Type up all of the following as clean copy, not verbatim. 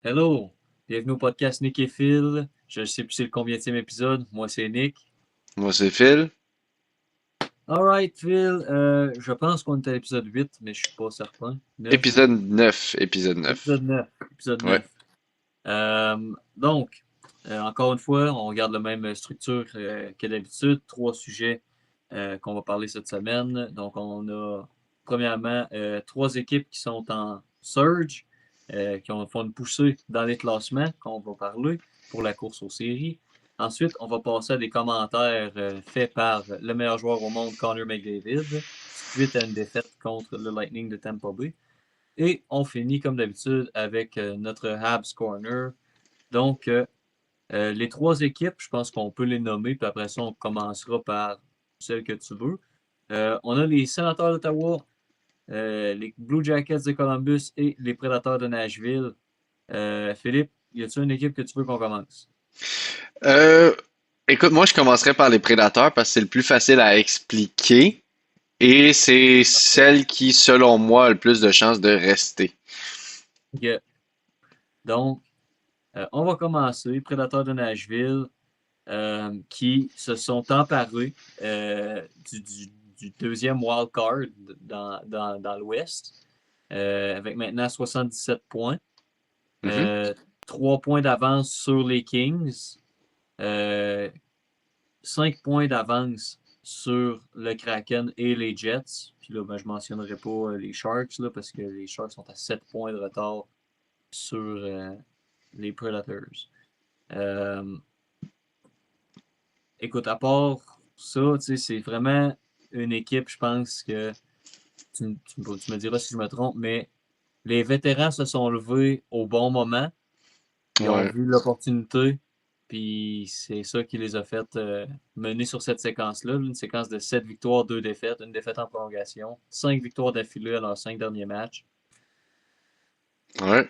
Hello, bienvenue au podcast Nick et Phil. Je sais plus c'est le combienième épisode. Moi, c'est Nick. Moi, c'est Phil. Alright, Phil. Je pense qu'on est à l'épisode 8, mais je suis pas certain. 9. Épisode 9. Épisode 9. Épisode 9. Épisode Ouais. 9. Donc, encore une fois, on garde la même structure que d'habitude. Trois sujets qu'on va parler cette semaine. Donc, on a premièrement trois équipes qui sont en surge, font une poussée dans les classements qu'on va parler pour la course aux séries. Ensuite, on va passer à des commentaires faits par le meilleur joueur au monde, Connor McDavid, suite à une défaite contre le Lightning de Tampa Bay. Et on finit comme d'habitude avec notre Habs Corner. Donc, les trois équipes, je pense qu'on peut les nommer, puis après ça, on commencera par celle que tu veux. On a les Sénateurs d'Ottawa, les Blue Jackets de Columbus et les Prédateurs de Nashville. Philippe, y a-t-il une équipe que tu veux qu'on commence? Euh, Écoute, moi, je commencerai par les prédateurs parce que c'est le plus facile à expliquer et c'est celle qui, selon moi, a le plus de chances de rester. Ok. Donc, on va commencer. Prédateurs de Nashville, qui se sont emparés du deuxième wild card dans l'Ouest, avec maintenant 77 points. Mhm. Euh, 3 points d'avance sur les Kings, euh, 5 points d'avance sur le Kraken et les Jets. Puis là, ben, je ne mentionnerai pas les Sharks là, parce que les Sharks sont à 7 points de retard sur les Predators. Euh, Écoute, à part ça, c'est vraiment une équipe, je pense que tu me diras si je me trompe, mais les vétérans se sont levés au bon moment. Ils ont Ouais. vu l'opportunité, puis c'est ça qui les a fait mener sur cette séquence-là. Une séquence de 7 victoires, 2 défaites, une défaite en prolongation, 5 victoires d'affilée à leurs 5 derniers matchs. Ouais.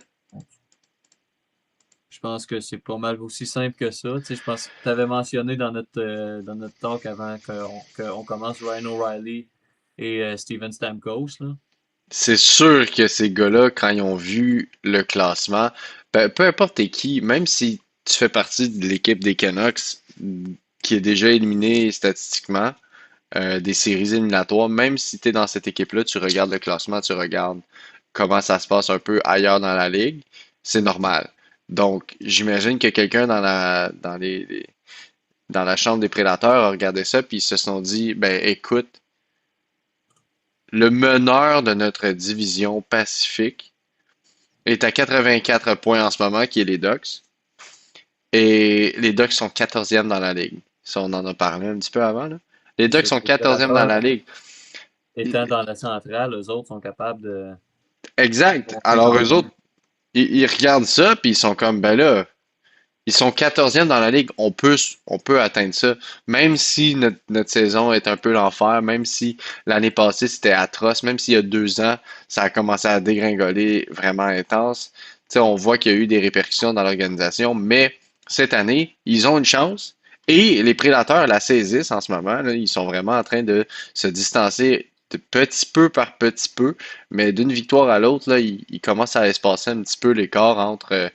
Je pense que c'est pas mal aussi simple que ça. Tu sais, je pense que tu avais mentionné dans notre talk avant qu'on commence Ryan O'Reilly et Steven Stamkos. Là. C'est sûr que ces gars-là, quand ils ont vu le classement, peu importe t'es qui, même si tu fais partie de l'équipe des Canucks, qui est déjà éliminée statistiquement, des séries éliminatoires, même si tu es dans cette équipe-là, tu regardes le classement, tu regardes comment ça se passe un peu ailleurs dans la ligue, c'est normal. Donc, j'imagine que quelqu'un dans la chambre des prédateurs a regardé ça puis ils se sont dit, ben écoute, le meneur de notre division Pacifique est à 84 points en ce moment, qui est les Ducks. Et les Ducks sont 14e dans la ligue. Ça, on en a parlé un petit peu avant, là. Les C'est Ducks ça. sont Les 14e dans prédateurs, la ligue. étant dans la centrale, eux autres sont capables de Exact. monter Alors, quand eux autres, même. ils regardent ça, puis ils sont comme, ben là, ils sont 14e dans la ligue, on peut atteindre ça. Même si notre saison est un peu l'enfer, même si l'année passée c'était atroce, même s'il y a 2 ans, ça a commencé à dégringoler vraiment intense. Tu sais, on voit qu'il y a eu des répercussions dans l'organisation, mais cette année, ils ont une chance. Et les prédateurs la saisissent en ce moment. Là. Ils sont vraiment en train de se distancer de petit peu par petit peu, mais d'une victoire à l'autre, là, il commence à espacer un petit peu l'écart entre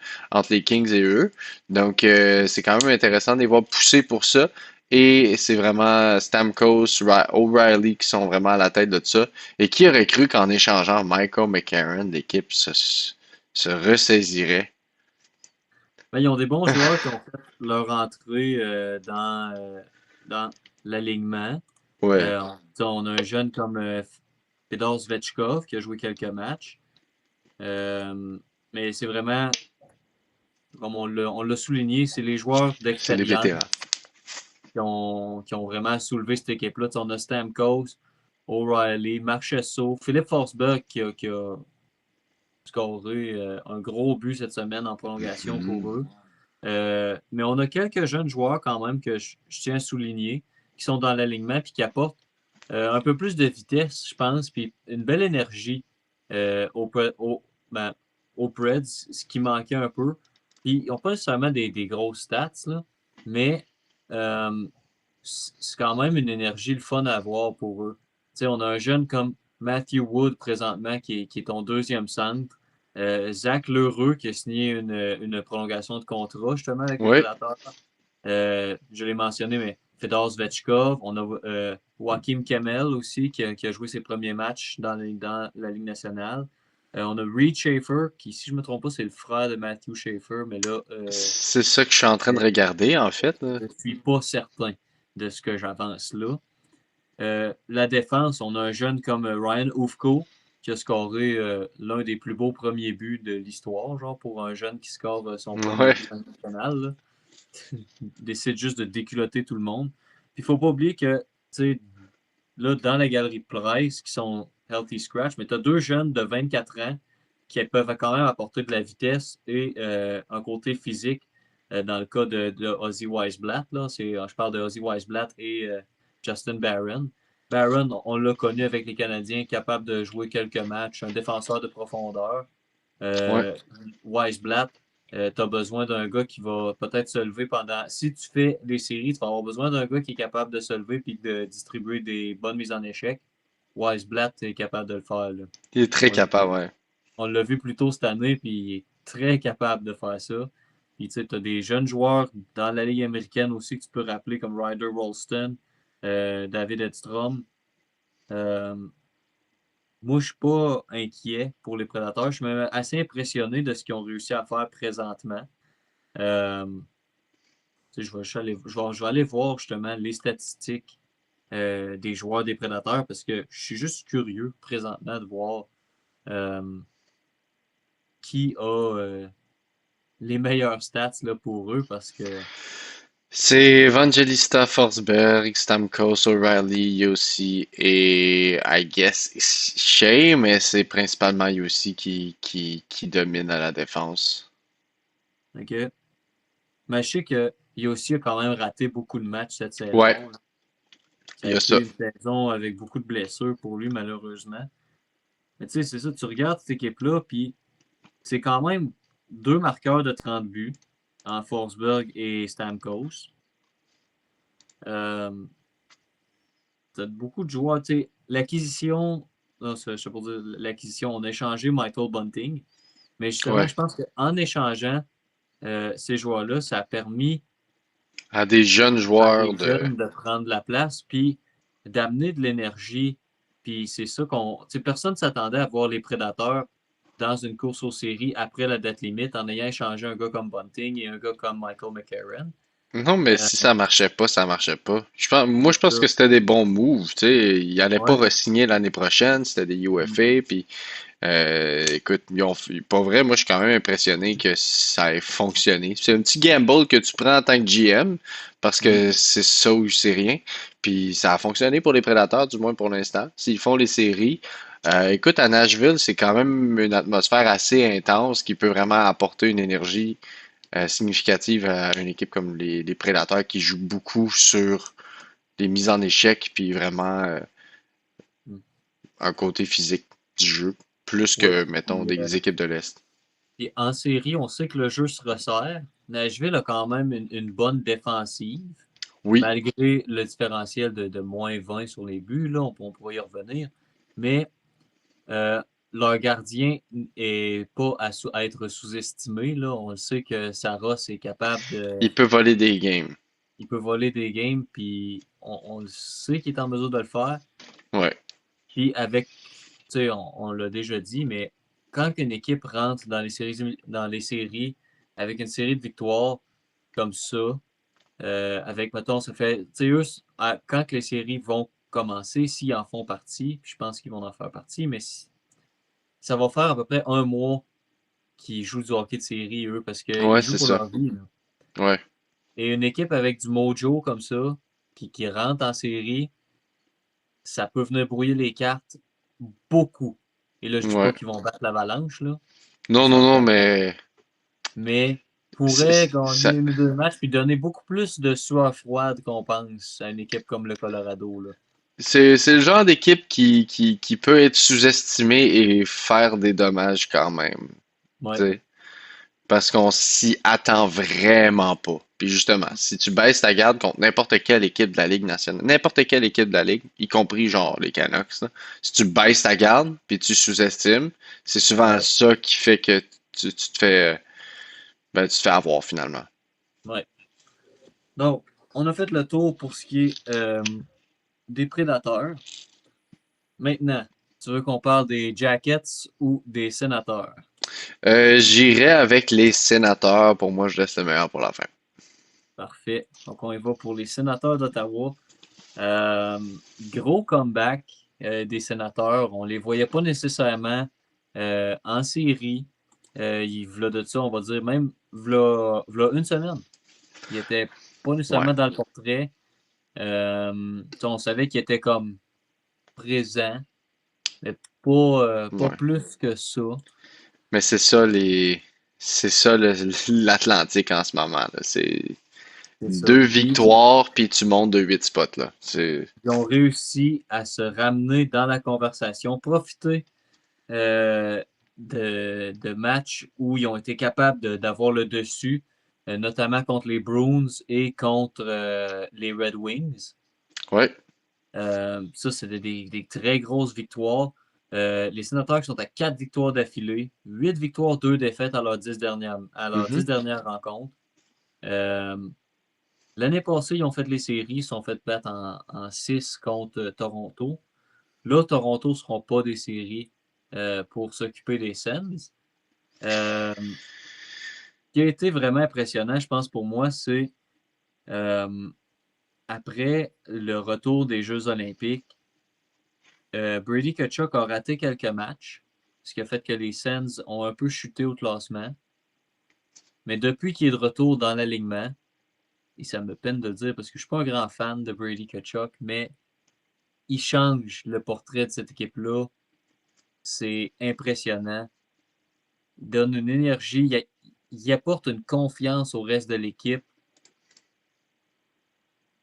les Kings et eux. Donc, c'est quand même intéressant de les voir pousser pour ça. Et c'est vraiment Stamkos, O'Reilly qui sont vraiment à la tête de ça. Et qui aurait cru qu'en échangeant Michael McCarron, l'équipe se ressaisirait? Ben, ils ont des bons joueurs qui ont fait leur entrée dans l'alignement. Ouais, On a un jeune comme Fedor Svechkov qui a joué quelques matchs. Euh, mais c'est vraiment, comme on l'a souligné, c'est les joueurs c'est les vétérans. d'expérience qui ont vraiment soulevé cette équipe-là. On a Stamkos, O'Reilly, Marchessault, Philippe Forsberg qui a scoré un gros but cette semaine en prolongation pour eux. Mais on a quelques jeunes joueurs quand même que je tiens à souligner qui sont dans l'alignement et qui apportent un peu plus de vitesse, je pense, puis une belle énergie euh, au, au, ben, aux Preds, ce qui manquait un peu. Puis, ils n'ont pas nécessairement des grosses stats, là, mais euh, c'est quand même une énergie le fun à avoir pour eux. Tu sais, on a un jeune comme Matthew Wood présentement qui est ton deuxième centre. Zach Lheureux qui a signé une prolongation de contrat justement avec les Oui, Prédateurs. Je l'ai mentionné, mais Fedor Svechkov. On a Joachim Kemmel aussi qui a joué ses premiers matchs dans la Ligue nationale. On a Reed Schaefer, qui, si je ne me trompe pas, c'est le frère de Matthew Schaefer, mais là, c'est ça que je suis en train de regarder, en fait, là. je ne suis pas certain de ce que j'avance là. La défense, on a un jeune comme Ryan Ufko qui a scoré l'un des plus beaux premiers buts de l'histoire, genre pour un jeune qui score son premier Ouais. but national. Décide juste de déculotter tout le monde. Puis il faut pas oublier que, tu sais, là, dans la galerie de presse, qui sont healthy scratch, mais tu as deux jeunes de 24 ans qui peuvent quand même apporter de la vitesse et un côté physique. Dans le cas de Ozzy Weisblatt, là, je parle de Ozzy Weisblatt et Justin Barron. Barron, on l'a connu avec les Canadiens, capable de jouer quelques matchs, un défenseur de profondeur. Ouais. Euh, Weisblatt, tu as besoin d'un gars qui va peut-être se lever pendant. Si tu fais des séries, tu vas avoir besoin d'un gars qui est capable de se lever et de distribuer des bonnes mises en échec. Weisblatt est capable de le faire. Là. Il est très On l'a capable, ouais. on l'a vu plus tôt cette année, puis il est très capable de faire ça. Puis tu sais, as des jeunes joueurs dans la Ligue américaine aussi que tu peux rappeler comme Ryder Rolston, David Edstrom. Euh, Moi, je suis pas inquiet pour les Prédateurs. Je suis même assez impressionné de ce qu'ils ont réussi à faire présentement. Euh, tu sais, je vais aller voir justement les statistiques des joueurs des Prédateurs parce que je suis juste curieux présentement de voir euh, qui a les meilleures stats là, pour eux parce que C'est Evangelista Forsberg, Stamkos, O'Reilly, Yossi et I guess Shea, mais c'est principalement Yossi qui domine à la défense. ok. Mais je sais qu'il a aussi quand même raté beaucoup de matchs cette Ouais, saison. Là. Ça il a y a ça. été une saison avec beaucoup de blessures pour lui, malheureusement. Mais tu sais, c'est ça, tu regardes cette équipe-là, puis c'est quand même deux marqueurs de 30 buts en Forsberg et Stamkos. Euh, T'as beaucoup de joueurs. Tu sais, l'acquisition, non, je sais pas dire l'acquisition, on a échangé Michael Bunting. Mais justement, Ouais. je pense qu'en échangeant ces joueurs-là, ça a permis À des jeunes à joueurs des de. jeunes de prendre la place, puis d'amener de l'énergie. Puis c'est ça qu'on. Tu sais, personne ne s'attendait à voir les Prédateurs dans une course aux séries après la date limite en ayant échangé un gars comme Bunting et un gars comme Michael McCarron. Non, mais Euh, si ça marchait pas, ça marchait pas. Moi, c'est je pense ça. que c'était des bons moves. Tu sais, ils allaient pas Ouais. re-signer l'année prochaine. C'était des UFA. Puis, écoute, pas vrai. Moi, je suis quand même impressionné que ça ait fonctionné. C'est un petit gamble que tu prends en tant que GM parce Mm. que c'est ça ou c'est rien. Puis, ça a fonctionné pour les Prédateurs, du moins pour l'instant. S'ils font les séries, écoute, à Nashville, c'est quand même une atmosphère assez intense qui peut vraiment apporter une énergie significative à une équipe comme les Prédateurs qui joue beaucoup sur les mises en échec puis vraiment Mm. un côté physique du jeu, plus Ouais. que, mettons, Puis, des équipes de l'Est. puis en série, on sait que le jeu se resserre. Nashville a quand même une bonne défensive, Oui, malgré le différentiel de moins 20 sur les buts. Là, on pourrait y revenir. Mais Euh, leur gardien est pas à être sous-estimé. Là. On le sait que Saros est capable de. il peut voler des games. Il peut voler des games, puis on le sait qu'il est en mesure de le faire. Ouais, Puis avec, tu sais, on l'a déjà dit, mais quand une équipe rentre dans les séries avec une série de victoires comme ça, avec, mettons, ça fait, tu sais, eux, quand les séries vont commencer, s'ils en font partie, puis je pense qu'ils vont en faire partie, mais ça va faire à peu près un mois qu'ils jouent du hockey de série, eux, parce qu'ils ouais, jouent c'est pour ça. leur vie. Là. Ouais, Et une équipe avec du mojo comme ça, qui rentre en série, ça peut venir brouiller les cartes beaucoup. Et là, je dis ouais. pas qu'ils vont battre l'Avalanche, là. On Non, non, non, s'entend. mais Mais pourraient gagner ça, une ou deux matchs puis donner beaucoup plus de sueur froide qu'on pense à une équipe comme le Colorado, là. c'est le genre d'équipe qui peut être sous-estimée et faire des dommages quand même. Tu Ouais. sais. parce qu'on s'y attend vraiment pas. Puis justement, si tu baisses ta garde contre n'importe quelle équipe de la Ligue nationale, n'importe quelle équipe de la Ligue, y compris genre les Canucks, là, si tu baisses ta garde puis tu sous-estimes, c'est souvent Ouais, ça qui fait que tu te fais tu te fais avoir finalement. ouais. Donc, on a fait le tour pour ce qui est des prédateurs. Maintenant, tu veux qu'on parle des Jackets ou des Sénateurs? J'irai avec les sénateurs. Pour moi, je laisse le meilleur pour la fin. Parfait. Donc, on y va pour les Sénateurs d'Ottawa. Euh, Gros comeback des Sénateurs. On les voyait pas nécessairement en série. V'là de ça, on va dire même v'là une semaine. Ils étaient pas Ouais, nécessairement dans le portrait. On savait qu'ils étaient comme présents, mais pas ouais. plus que ça. Mais c'est ça l'Atlantique en ce moment, là. C'est C'est ça. deux Puis, victoires puis tu montes de 8 spots là. C'est ils ont réussi à se ramener dans la conversation, profiter euh, de matchs où ils ont été capables d'avoir le dessus, notamment contre les Bruins et contre les Red Wings. ouais. Ça, c'était des très grosses victoires. Les Sénateurs qui sont à 4 victoires d'affilée, 8 victoires, 2 défaites à leurs 10 Mhm. dernières rencontres. Euh, L'année passée, ils ont fait les séries, ils se sont fait battre en 6 contre Toronto. Là, Toronto ne seront pas des séries pour s'occuper des Sens. Ce qui a été vraiment impressionnant, je pense, pour moi, c'est euh, après le retour des Jeux olympiques, Brady Tkachuk a raté quelques matchs, ce qui a fait que les Sens ont un peu chuté au classement. Mais depuis qu'il est de retour dans l'alignement, et ça me peine de le dire parce que je ne suis pas un grand fan de Brady Tkachuk, mais il change le portrait de cette équipe-là. C'est impressionnant. Il donne une énergie, il apporte une confiance au reste de l'équipe,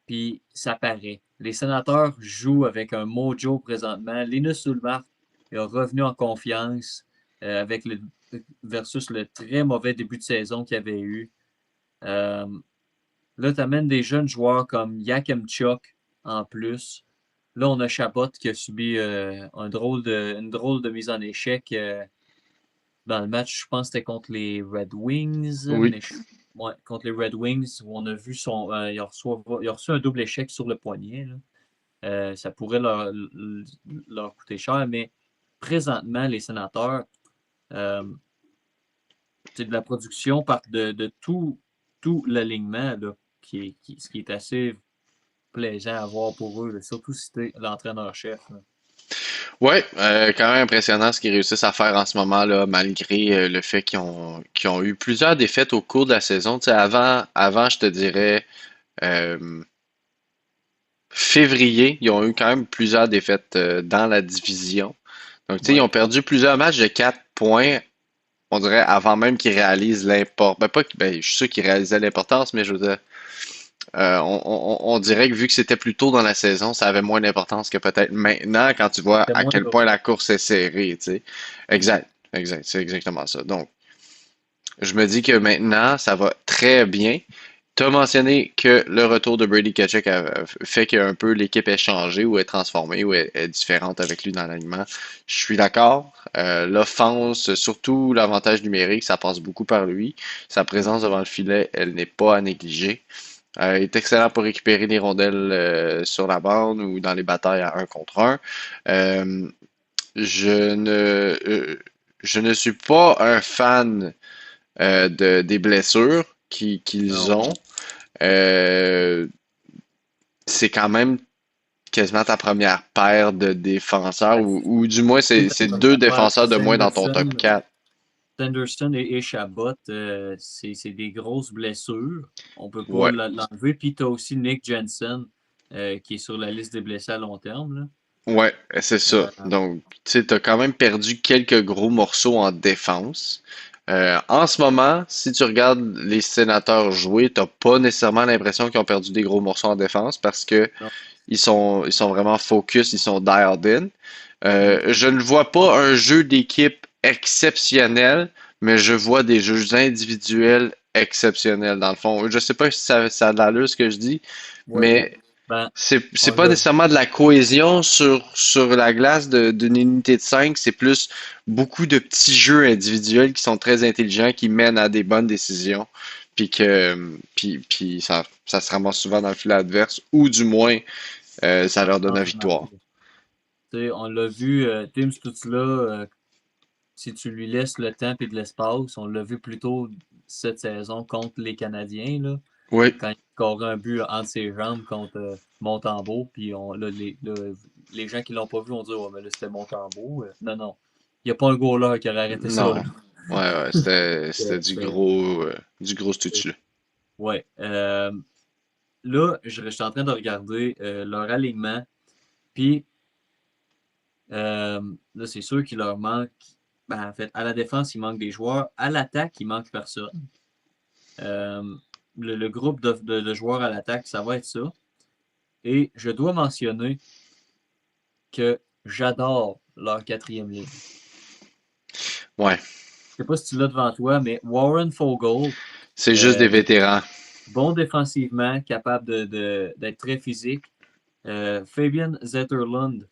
puis ça paraît. Les Sénateurs jouent avec un mojo présentement. Linus Ulmark est revenu en confiance avec versus le très mauvais début de saison qu'il avait eu. Euh, Là, tu amènes des jeunes joueurs comme Yakemchuk en plus. Là, on a Chabot qui a subi une drôle de mise en échec dans le match. Je pense que c'était contre les Red Wings, Oui. ouais, contre les Red Wings, où on a vu il a reçu un double échec sur le poignet, là. Ça pourrait leur coûter cher, mais présentement, les sénateurs, euh, c'est de la production de tout l'alignement, là, ce qui est assez plaisant à voir pour eux, là, surtout si tu es l'entraîneur-chef. Ouais, quand même impressionnant ce qu'ils réussissent à faire en ce moment-là, malgré le fait qu'ils ont eu plusieurs défaites au cours de la saison. Tu sais, avant, je te dirais février, ils ont eu quand même plusieurs défaites dans la division. Donc, tu sais, ils Ouais, ont perdu plusieurs matchs de 4 points, on dirait, avant même qu'ils réalisent l'importance. Ben, pas, ben, je suis sûr qu'ils réalisaient l'importance, mais je veux dire, on dirait que vu que c'était plus tôt dans la saison, ça avait moins d'importance que peut-être maintenant quand tu vois c'était à moins quel point urgent. la course est serrée, tu sais. Exact. Exact, exact, c'est exactement ça. Donc, je me dis que maintenant, ça va très bien. Tu as mentionné que le retour de Brady Tkachuk a fait qu'un peu l'équipe est changée ou est transformée ou est différente avec lui dans l'alignement. Je suis d'accord. L'offense, surtout l'avantage numérique, ça passe beaucoup par lui. Sa présence devant le filet, elle n'est pas à négliger. Il est excellent pour récupérer des rondelles sur la bande ou dans les batailles à un contre un. Euh, je ne, euh, je ne suis pas un fan des blessures qu'ils Non. ont. Euh, c'est quand même quasiment ta première paire de défenseurs, Ben, ou du moins c'est c'est ta deux première paire. défenseurs de moins dans ton top 4. Sanderson et Chabot, c'est des grosses blessures. On ne peut pas Ouais, l'enlever. Puis tu as aussi Nick Jensen qui est sur la liste des blessés à long terme, là. ouais, c'est ça. Euh, Donc, tu sais, t'as quand même perdu quelques gros morceaux en défense. En ce moment, si tu regardes les sénateurs jouer, t'as pas nécessairement l'impression qu'ils ont perdu des gros morceaux en défense parce que non. ils sont vraiment focus, ils sont dialed in. Mhm. Je ne vois pas un jeu d'équipe exceptionnel, mais je vois des jeux individuels exceptionnels dans le fond. Je sais pas si ça a de l'allure ce que je dis, Oui. mais Ben, c'est on pas l'a nécessairement de la cohésion sur la glace d'une unité de 5, c'est plus beaucoup de petits jeux individuels qui sont très intelligents, qui mènent à des bonnes décisions, puis ça se ramasse souvent dans le filet adverse, ou du moins ça leur donne dans la un match. victoire. Tu sais, on l'a vu, Tim Stutzla, si tu lui laisses le temps et de l'espace, on l'a vu plus tôt cette saison contre les Canadiens, là, Oui, quand il scorait un but entre ses jambes contre Montembeault, puis les gens qui l'ont pas vu ont dit ouais, mais là c'était Montembeault. Non, non. Il n'y a pas un goaler qui aurait arrêté ça, là. non. Ouais, c'était du gros stutu. Ouais. Là, je suis en train de regarder leur alignement, puis là, c'est sûr qu'il leur manque. Ben, en fait, à la défense, il manque des joueurs. À l'attaque, il manque personne. Euh, le groupe de joueurs à l'attaque, ça va être ça. Et je dois mentionner que j'adore leur quatrième ligne. Ouais, Je sais pas si tu l'as devant toi, mais Warren Fogle, c'est juste des euh, vétérans. bon défensivement, capable d'être très physique. Fabian Zetterlund,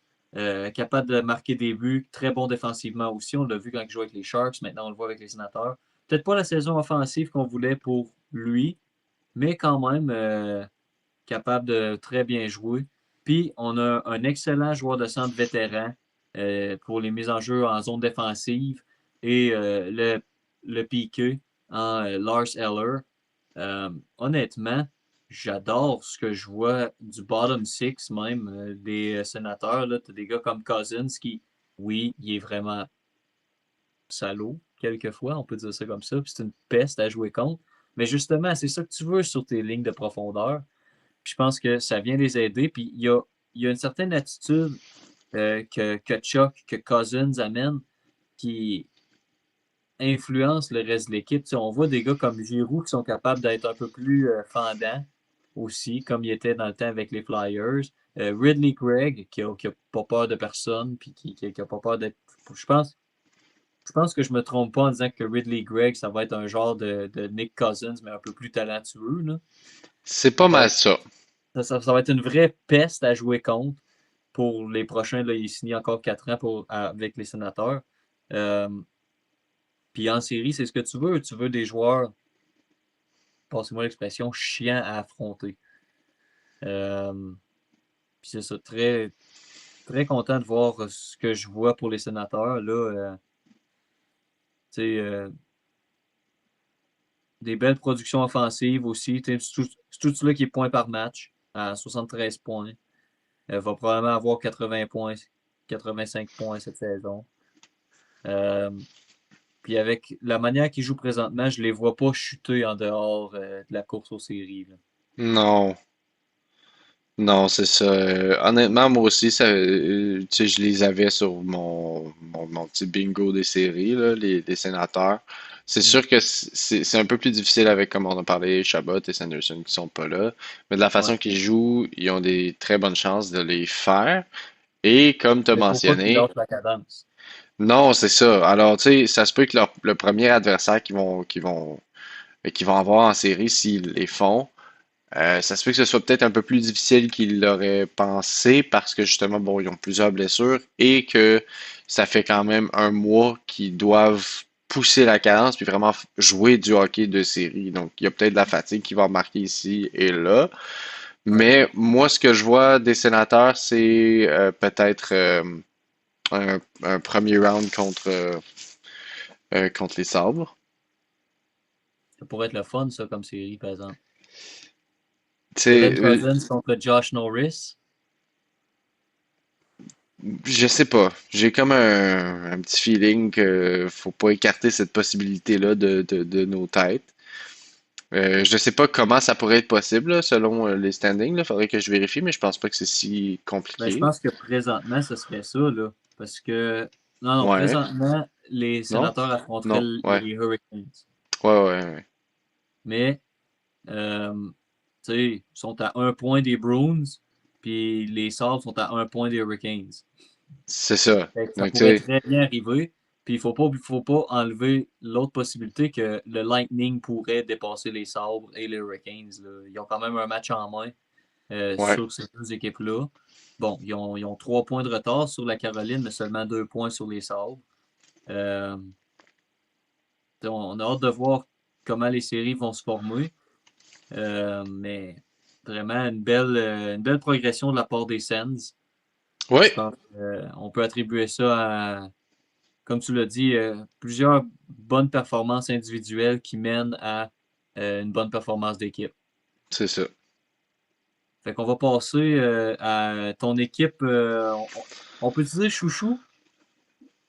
capable de marquer des buts, très bon défensivement aussi. On l'a vu quand il jouait avec les Sharks, maintenant on le voit avec les Sénateurs. Peut-être pas la saison offensive qu'on voulait pour lui, mais quand même capable de très bien jouer. Puis on a un excellent joueur de centre vétéran pour les mises en jeu en zone défensive et le piqué en Lars Eller. Honnêtement, j'adore ce que je vois du bottom six même des sénateurs. Tu as des gars comme Cousins qui, oui, il est vraiment salaud, quelquefois, on peut dire ça comme ça, puis c'est une peste à jouer contre. Mais justement, c'est ça que tu veux sur tes lignes de profondeur. Puis je pense que ça vient les aider. Puis il y a une certaine attitude que Chuck, que Cousins amène qui influence le reste de l'équipe. Tu sais, on voit des gars comme Giroud qui sont capables d'être un peu plus fendants aussi, comme il était dans le temps avec les Flyers. Ridley Gregg, qui a pas peur de personne, puis qui a pas peur d'être. Je pense, je pense que je me trompe pas en disant que Ridley Gregg, ça va être un genre de Nick Cousins, mais un peu plus talentueux, là. C'est pas Ça va mal être, ça. ça va être une vraie peste à jouer contre pour les prochains. Là, il signe encore 4 ans avec les sénateurs. Euh, Puis en série, c'est ce que tu veux. Tu veux des joueurs, passez-moi l'expression, chiants à affronter. Euh, Puis c'est ça, très, très content de voir ce que je vois pour les sénateurs. Là, tu sais, des belles productions offensives aussi. C'est tout cela qui est point par match à 73 points. Va probablement avoir 80 points, 85 points cette saison. Euh, Puis avec la manière qu'ils jouent présentement, je les vois pas chuter en dehors de la course aux séries, là. Non, non, c'est ça. Honnêtement, moi aussi, tu sais, je les avais sur mon petit bingo des séries, là, les sénateurs. C'est Mm. sûr que c'est un peu plus difficile avec, comme on a parlé, Chabot et Sanderson qui sont pas là. Mais de la Ouais. façon qu'ils jouent, ils ont des très bonnes chances de les faire. Et comme tu as Mais faut pas qu'ils mentionné, lâchent la cadence. non, c'est ça. Alors, tu sais, ça se peut que le premier adversaire qu'ils vont avoir en série, s'ils les font, ça se peut que ce soit peut-être un peu plus difficile qu'ils l'auraient pensé parce que justement, bon, ils ont plusieurs blessures et que ça fait quand même un mois qu'ils doivent pousser la cadence puis vraiment jouer du hockey de série. Donc, il y a peut-être de la fatigue qui va marquer ici et là. Ouais. Mais moi, ce que je vois des sénateurs, c'est peut-être un premier round contre les Sabres. Ça pourrait être le fun, ça, comme série, par exemple. Tu Dylan sais, Cousins contre Josh Norris. je sais pas. J'ai comme un petit feeling que faut pas écarter cette possibilité-là de nos têtes. Je sais pas comment ça pourrait être possible là, selon les standings. Il faudrait que je vérifie, mais je pense pas que c'est si Ben, je compliqué. pense que présentement, ce serait ça, là. Parce que, non, non, Ouais. présentement, les Non? sénateurs affronteraient Non. Ouais. les Hurricanes. Ouais, ouais, ouais. Mais, euh, tu sais, ils sont à un point des Bruins, puis les Sabres sont à un point des Hurricanes. C'est ça. Fait que ça Donc, tu pourrait sais, très bien arriver. Puis faut pas enlever l'autre possibilité que le Lightning pourrait dépasser les Sabres et les Hurricanes, là. Ils ont quand même un match en main Ouais, sur ces deux équipes-là. Bon, ils ont 3 points de retard sur la Caroline, mais seulement 2 points sur les Sabres. Euh, on a hâte de voir comment les séries vont se former. Mais vraiment une belle progression de la part des Sens. Je ouais, pense qu'on peut attribuer ça à, comme tu l'as dit, plusieurs bonnes performances individuelles qui mènent à une bonne performance d'équipe. c'est ça. Fait qu'on va passer à ton équipe. On peut dire chouchou?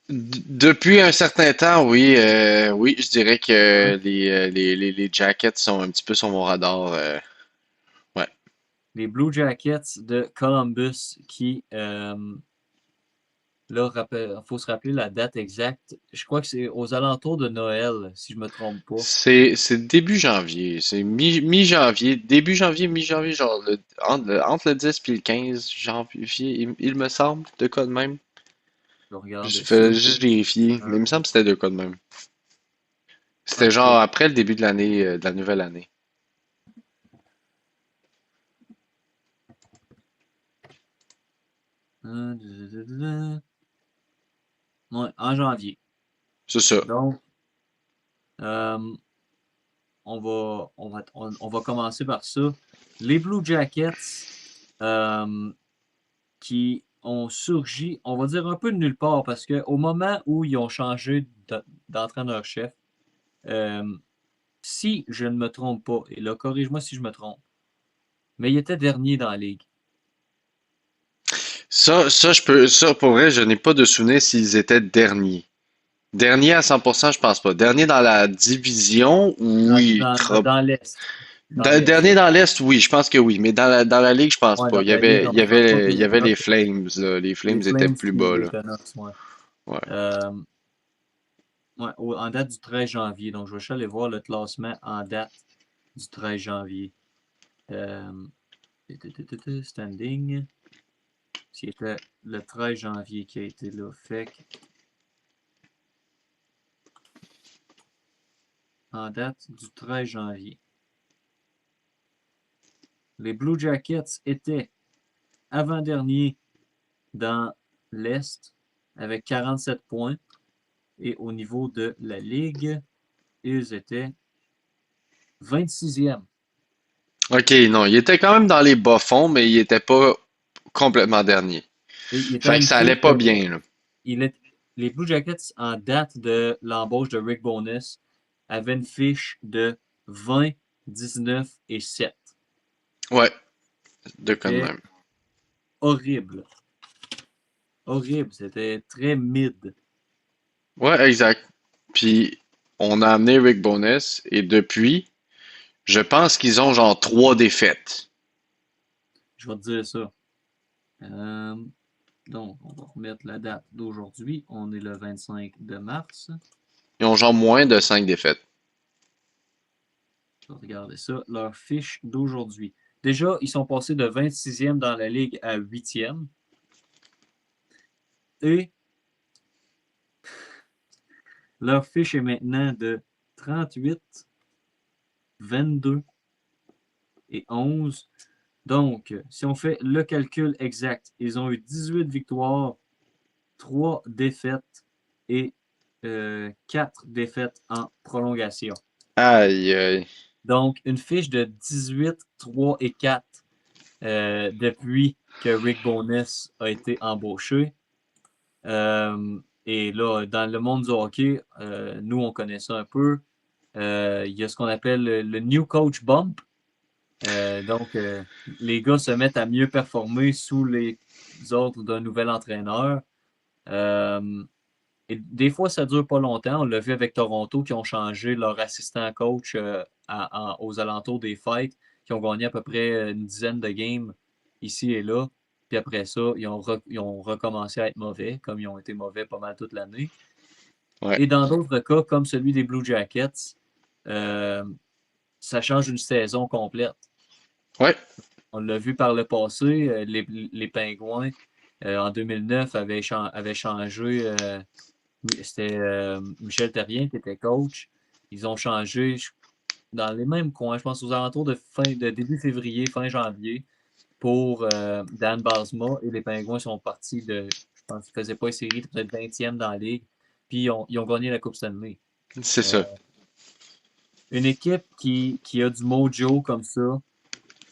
Depuis un certain temps, oui, oui, je dirais Ouais. que les Jackets sont un petit peu sur mon radar. Ouais. Les Blue Jackets de Columbus qui, là, il faut se rappeler la date exacte. Je crois que c'est aux alentours de Noël, si je me trompe pas. C'est début janvier, c'est mi-janvier, début janvier, mi-janvier, genre entre le 10 puis le 15 janvier, il me semble, de quoi de même. Je vais Je regarder ça. fais juste vérifier, mais il me semble que c'était de quoi de même. C'était genre OK. après le début de l'année, de la nouvelle année. Ouais, en janvier. C'est ça. Donc, euh, on va commencer par ça. Les Blue Jackets euh, qui ont surgi, on va dire un peu de nulle part, parce qu'au moment où ils ont changé d'entraîneur-chef, euh, si je ne me trompe pas, et là, corrige-moi si je me trompe, mais il était dernier dans la ligue. Ça, pour vrai, je n'ai pas de souvenir s'ils étaient derniers. Dernier à 100%, je pense pas. Dernier dans la division, oui. Dans l'Est. Dans l'Est. Dernier dans l'Est, oui, je pense que oui. Mais dans la Ligue, je pense Ouais, pas. dans la Ligue, on ne parle pas Il des y avait les Canucks. Flames, là. Les Les Flames étaient Flames plus puis bas, les là. Canucks, ouais. Ouais. Euh, ouais, en date du 13 janvier. Donc, je vais juste aller voir le classement en date du 13 janvier. Euh, Standing. C'était le 13 janvier qui a été là. Fait que, en date du 13 janvier. Les Blue Jackets étaient avant-dernier dans l'Est avec 47 points. Et au niveau de la Ligue, ils étaient 26e. Ok, non, il était quand même dans les bas-fonds, mais il était pas complètement dernier. Et il était Fait que une ça allait fiche pas de, bien, là. il est, les Blue Jackets, en date de l'embauche de Rick Bowness, avaient une fiche de 20, 19 et 7. Ouais, de quand C'était même. horrible. Horrible. C'était très mid. Ouais, exact. Puis, on a amené Rick Bowness, et depuis, je pense qu'ils ont genre 3 défaites. Je vais te dire ça. Euh, donc, on va remettre la date d'aujourd'hui. On est le 25 de mars. Ils ont genre moins de 5 défaites. Je vais regarder ça. Leur fiche d'aujourd'hui. Déjà, ils sont passés de 26e dans la ligue à 8e. Et leur fiche est maintenant de 38, 22 et 11. Donc, si on fait le calcul exact, ils ont eu 18 victoires, 3 défaites et 4 défaites en prolongation. Aïe, aïe. Donc, une fiche de 18, 3 et 4 depuis que Rick Bowness a été embauché. Et là, dans le monde du hockey, nous, on connaît ça un peu. Il y a ce qu'on appelle le New Coach Bump. Donc, les gars se mettent à mieux performer sous les ordres d'un nouvel entraîneur. Euh, et des fois, ça dure pas longtemps. On l'a vu avec Toronto qui ont changé leur assistant coach aux alentours des fêtes, qui ont gagné à peu près une dizaine de games ici et là. Puis après ça, ils ont recommencé à être mauvais, comme ils ont été mauvais pas mal toute l'année. Ouais. Et dans d'autres cas, comme celui des Blue Jackets, euh, ça change une saison complète. Ouais. On l'a vu par le passé, les Pingouins, en 2009, avaient changé C'était Michel Terrien qui était coach. Ils ont changé dans les mêmes coins, je pense aux alentours de début février, fin janvier, pour Dan Bylsma. Et les Pingouins sont partis je pense qu'ils ne faisaient pas une série, peut-être 20e dans la ligue. Puis ils ont gagné la Coupe Stanley. C'est Euh, ça. une équipe qui a du mojo comme ça,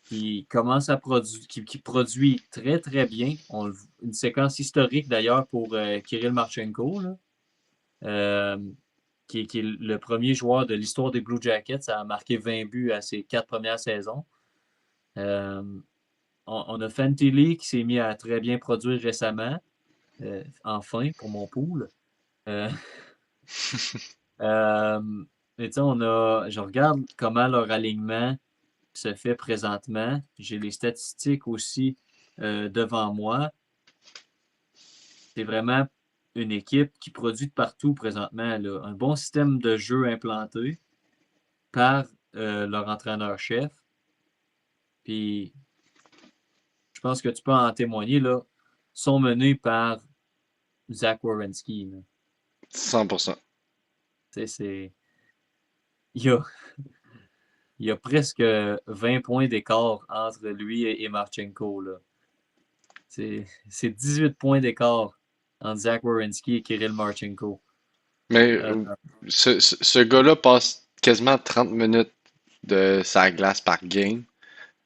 qui commence à produire, qui produit très très bien. Une séquence historique d'ailleurs pour Kirill Marchenko, là, euh, qui est le premier joueur de l'histoire des Blue Jackets à marquer 20 buts à ses 4 premières saisons. Euh, on a Fantilli qui s'est mis à très bien produire récemment, enfin pour mon pool. Euh, euh, mais tu sais, je regarde comment leur alignement se fait présentement. J'ai les statistiques aussi devant moi. C'est vraiment une équipe qui produit de partout présentement, là. Un bon système de jeu implanté par leur entraîneur-chef. Puis, je pense que tu peux en témoigner, là, sont menés par Zach Werenski, là. 100%. Tu sais, il y a, il y a presque 20 points d'écart entre lui et Marchenko, là. C'est 18 points d'écart entre Zach Werenski et Kirill Marchenko. Mais Euh, ce gars-là passe quasiment 30 minutes de sa glace par game.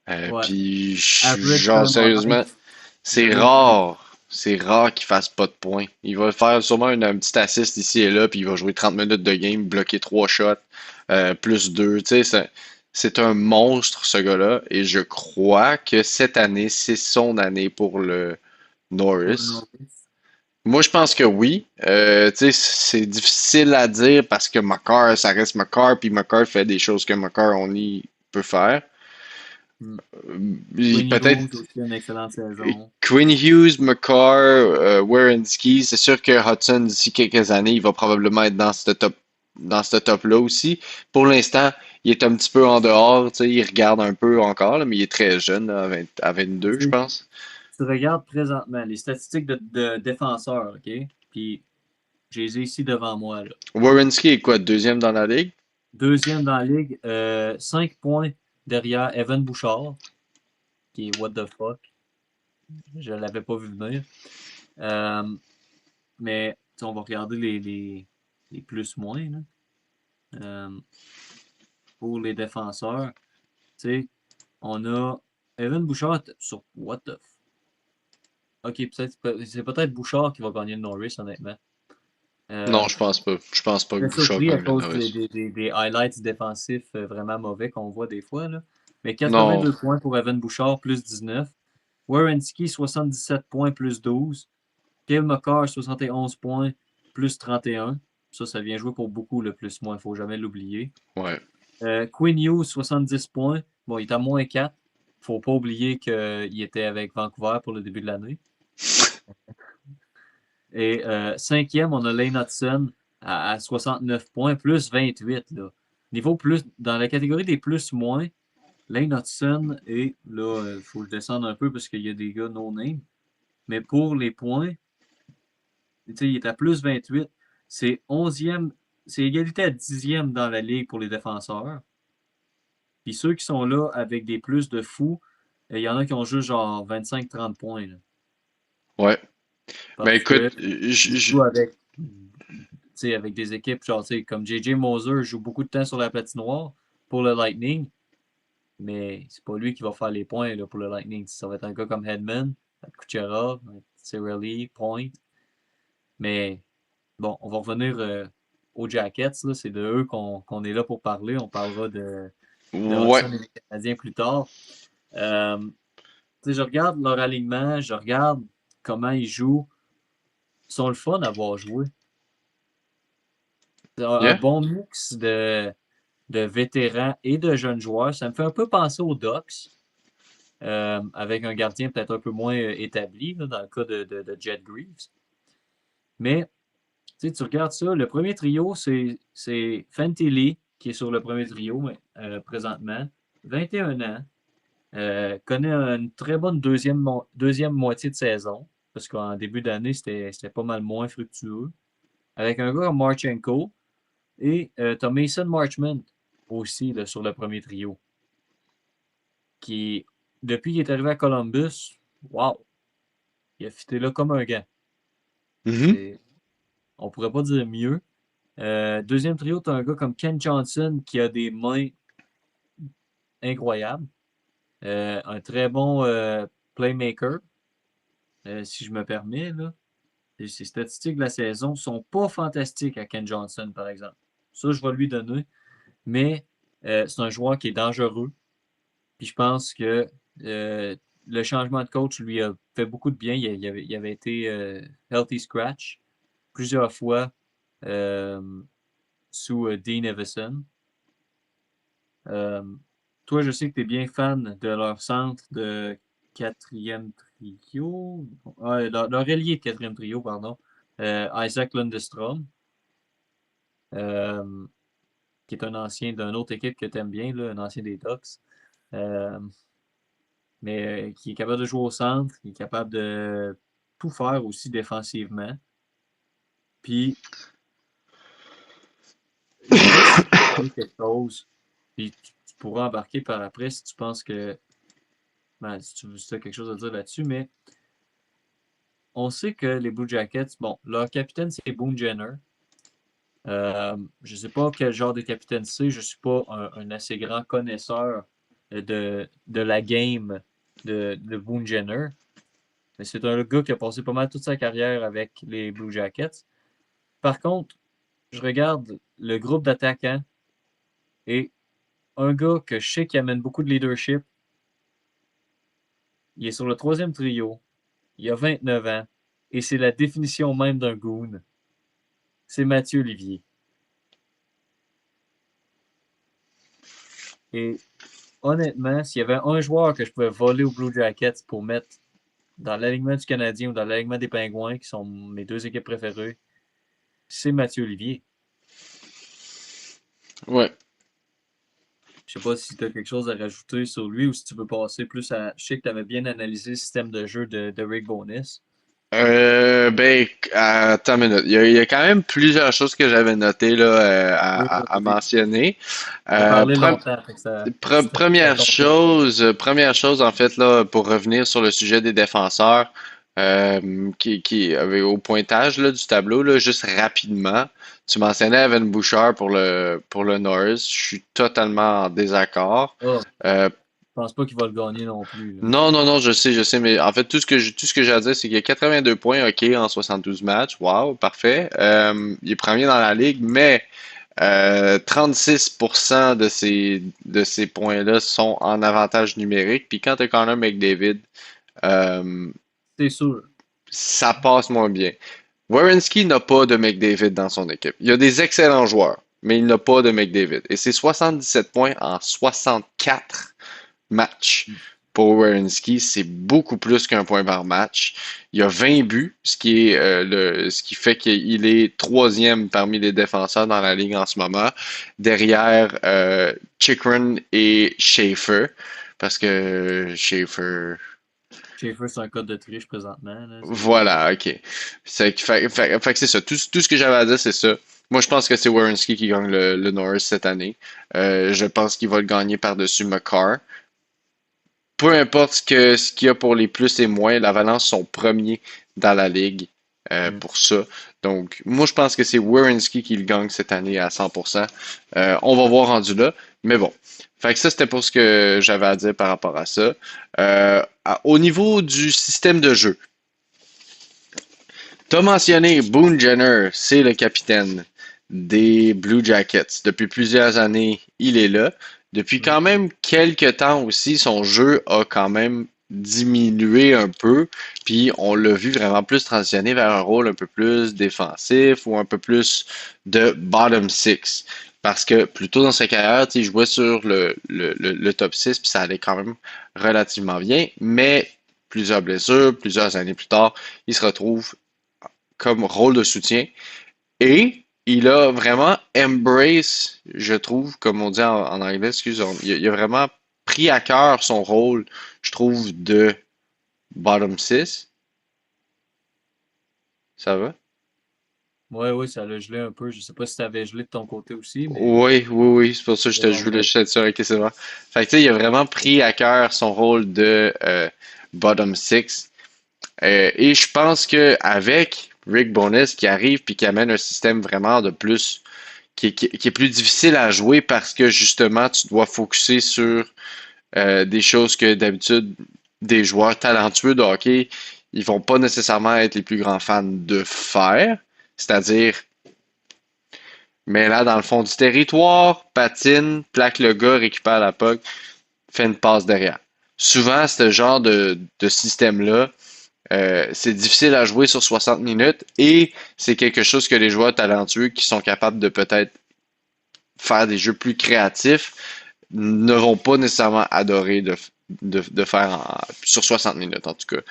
ouais. Puis, Average genre, time on sérieusement, ice, c'est 0,8. rare. C'est rare qu'il fasse pas de points. Il va faire sûrement un petit assist ici et là, puis il va jouer 30 minutes de game, bloquer 3 shots, plus 2. Tu sais, c'est un monstre, ce gars-là. Et je crois que cette année, c'est son année pour le Pour le Norris. Norris. Moi, je pense que oui. Tu sais, c'est difficile à dire parce que Makar, ça reste Makar, puis Makar fait des choses que Makar Only peut faire. Hmm. Quinn Peut-être Hughes aussi une excellente saison. Quinn Hughes, Makar, Werenski, c'est sûr que Hudson, d'ici quelques années, il va probablement être dans ce top-là aussi. Pour l'instant, il est un petit peu en dehors, tu sais, il regarde un peu encore, là, mais il est très jeune, là, à 22, je Tu pense. tu regardes présentement les statistiques de défenseurs, OK? Puis, je les ai ici devant moi, là. Werenski est quoi, deuxième dans la ligue? Deuxième dans la ligue, 5 points derrière Evan Bouchard, qui est what the fuck. Je ne l'avais pas vu venir. Euh, mais on va regarder les plus-moins, là. Euh, pour les défenseurs. Tu sais, on a Evan Bouchard sur what the f... Ok, c'est peut-être Bouchard qui va gagner le Norris, honnêtement. Non, Euh, je pense pas. Je pense pas que Très Bouchard surpris à gagne le cause Norris. des highlights défensifs vraiment mauvais qu'on voit des fois, là. Mais Non, 82 points pour Evan Bouchard, plus 19. Werenski, 77 points, plus 12. Cale Makar, 71 points, plus 31. Ça vient jouer pour beaucoup le plus-moins, il ne faut jamais l'oublier. ouais. Quinn Hughes, 70 points. Bon, il est à moins 4. Il ne faut pas oublier qu'il était avec Vancouver pour le début de l'année. Et cinquième, on a Lane Hudson à 69 points, plus 28. Là. Niveau plus, dans la catégorie des plus-moins, Lane Hudson est, là, il faut que je descende un peu parce qu'il y a des gars no-name. Mais pour les points, il est à plus 28. C'est 11e, c'est égalité à 10e dans la ligue pour les défenseurs. Puis ceux qui sont là avec des plus de fous, il y en a qui ont juste genre 25-30 points. Là. Ouais. Ben Parce écoute, que ils jouent avec des équipes genre, comme J.J. Moser joue beaucoup de temps sur la patinoire pour le Lightning, mais c'est pas lui qui va faire les points là, pour le Lightning. Ça va être un gars comme Hedman, Kucherov, Cirelli, Point. Mais bon, on va revenir aux Jackets. Là. C'est de eux qu'on est là pour parler. On parlera de ouais. Hudson et des Canadiens plus tard. Euh, je regarde leur alignement, je regarde comment ils jouent. Ils sont le fun à voir jouer. Un Yeah. bon mix de vétérans et de jeunes joueurs. Ça me fait un peu penser aux Ducks, avec un gardien peut-être un peu moins établi, là, dans le cas de Jet Greaves. Mais tu regardes ça, le premier trio, c'est Fantilli qui est sur le premier trio présentement, 21 ans, connaît une très bonne deuxième moitié de saison, parce qu'en début d'année, c'était pas mal moins fructueux. avec un gars comme Marchenko et tu as Mason Marchment aussi là, sur le premier trio, qui, depuis qu'il est arrivé à Columbus, wow, il a fité là comme un gars. Mhm. C'est, on pourrait pas dire mieux. Deuxième trio, tu as un gars comme Ken Johnson qui a des mains incroyables. Un très bon playmaker, si je me permets. Là. Et ses statistiques de la saison sont pas fantastiques à Ken Johnson, par exemple. Ça, je vais lui donner. Mais c'est un joueur qui est dangereux. Puis je pense que le changement de coach lui a fait beaucoup de bien. Il avait été healthy scratch plusieurs fois euh, sous Dean Evison. Euh, Toi, je sais que tu es bien fan de leur centre de quatrième trio. Leur ailier de quatrième trio, pardon. Isaac Lundestrom, euh, qui est un ancien d'une autre équipe que tu aimes bien, là, un ancien des Ducks. Euh, mais qui est capable de jouer au centre, qui est capable de tout faire aussi défensivement. Puis, je sais pas si tu peux donner quelque chose, puis tu pourras embarquer par après si tu penses que, ben, si tu as quelque chose à dire là-dessus, mais on sait que les Blue Jackets, bon, leur capitaine, c'est Boone Jenner. Je ne sais pas quel genre de capitaine c'est. Je ne suis pas un assez grand connaisseur de la game de Boone Jenner. Mais c'est un gars qui a passé pas mal toute sa carrière avec les Blue Jackets. Par contre, je regarde le groupe d'attaquants et un gars que je sais qui amène beaucoup de leadership. Il est sur le troisième trio. Il a 29 ans. Et c'est la définition même d'un goon. C'est Mathieu Olivier. Et honnêtement, s'il y avait un joueur que je pouvais voler aux Blue Jackets pour mettre dans l'alignement du Canadien ou dans l'alignement des Pingouins, qui sont mes deux équipes préférées, c'est Mathieu Olivier. Ouais. Je sais pas si tu as quelque chose à rajouter sur lui ou si tu veux passer plus à. Je sais que tu avais bien analysé le système de jeu de Rick Bowness. Ben, attends une minute. Il y a quand même plusieurs choses que j'avais notées là, Oui, à vas-y. mentionner. On a Euh, parlé pre- longtemps, fait que c'était Première ton tour. première chose en fait là pour revenir sur le sujet des défenseurs qui avait au pointage là, du tableau là, juste rapidement. Tu mentionnais Evan Bouchard pour le Norris. Je suis totalement en désaccord. Ah, Euh, je pense pas qu'il va le gagner non plus. Là. non, non, non, je sais, mais en fait, tout ce que j'ai à dire, c'est qu'il y a 82 points, OK, en 72 matchs. Wow, parfait. Il est premier dans la ligue, mais 36% de ces points-là sont en avantage numérique. Puis quand tu as Connor McDavid, euh, C'est sûr. ça passe moins bien. Werenski n'a pas de McDavid dans son équipe. Il y a des excellents joueurs, mais il n'a pas de McDavid. Et c'est 77 points en 64 matchs pour Werenski. C'est beaucoup plus qu'un point par match. Il y a 20 buts, ce qui fait qu'il est troisième parmi les défenseurs dans la ligue en ce moment, derrière Chikrin et Schaefer. Parce que Schaefer, Schaefer, c'est un code de triche présentement. Là, voilà, ok. Fait que c'est ça. Tout ce que j'avais à dire, c'est ça. Moi, je pense que c'est Werenski qui gagne le Norris cette année. Je pense qu'il va le gagner par-dessus McCarr. Peu importe ce qu'il y a pour les plus et moins, l'Avalanche sont premiers dans la ligue mm. pour ça. Donc, moi, je pense que c'est Werenski qui le gagne cette année à 100%. On va voir rendu là. Mais bon. Fait que ça, c'était pour ce que j'avais à dire par rapport à ça. Au niveau du système de jeu, t'as mentionné Boone Jenner, c'est le capitaine des Blue Jackets. Depuis plusieurs années, il est là. Depuis Mm. quand même quelques temps aussi, son jeu a quand même diminué un peu, puis on l'a vu vraiment plus transitionner vers un rôle un peu plus défensif ou un peu plus de bottom six. Parce que plus tôt dans sa carrière, il jouait sur le top 6, puis ça allait quand même relativement bien, mais plusieurs blessures, plusieurs années plus tard, il se retrouve comme rôle de soutien. Et il a vraiment embrace, je trouve, comme on dit en anglais, excuse, il a vraiment pris à cœur son rôle, je trouve, de bottom six. Ça va? Ouais, oui, ça l'a gelé un peu. Je sais pas si ça avait gelé de ton côté aussi, mais Oui, c'est pour ça que c'est je voulais rendu. juste être sûr. Ok, c'est vrai. Fait que, tu sais, il a vraiment pris à cœur son rôle de bottom six. Et je pense que avec Rick Bowness qui arrive puis qui amène un système vraiment de plus qui est plus difficile à jouer parce que justement tu dois focuser sur des choses que d'habitude des joueurs talentueux de hockey ils vont pas nécessairement être les plus grands fans de faire, c'est-à-dire mais là dans le fond du territoire, patine, plaque le gars, récupère la puck, fait une passe derrière. Souvent, ce genre de système-là, c'est difficile à jouer sur 60 minutes et c'est quelque chose que les joueurs talentueux qui sont capables de peut-être faire des jeux plus créatifs ne vont pas nécessairement adorer de faire sur 60 minutes en tout cas.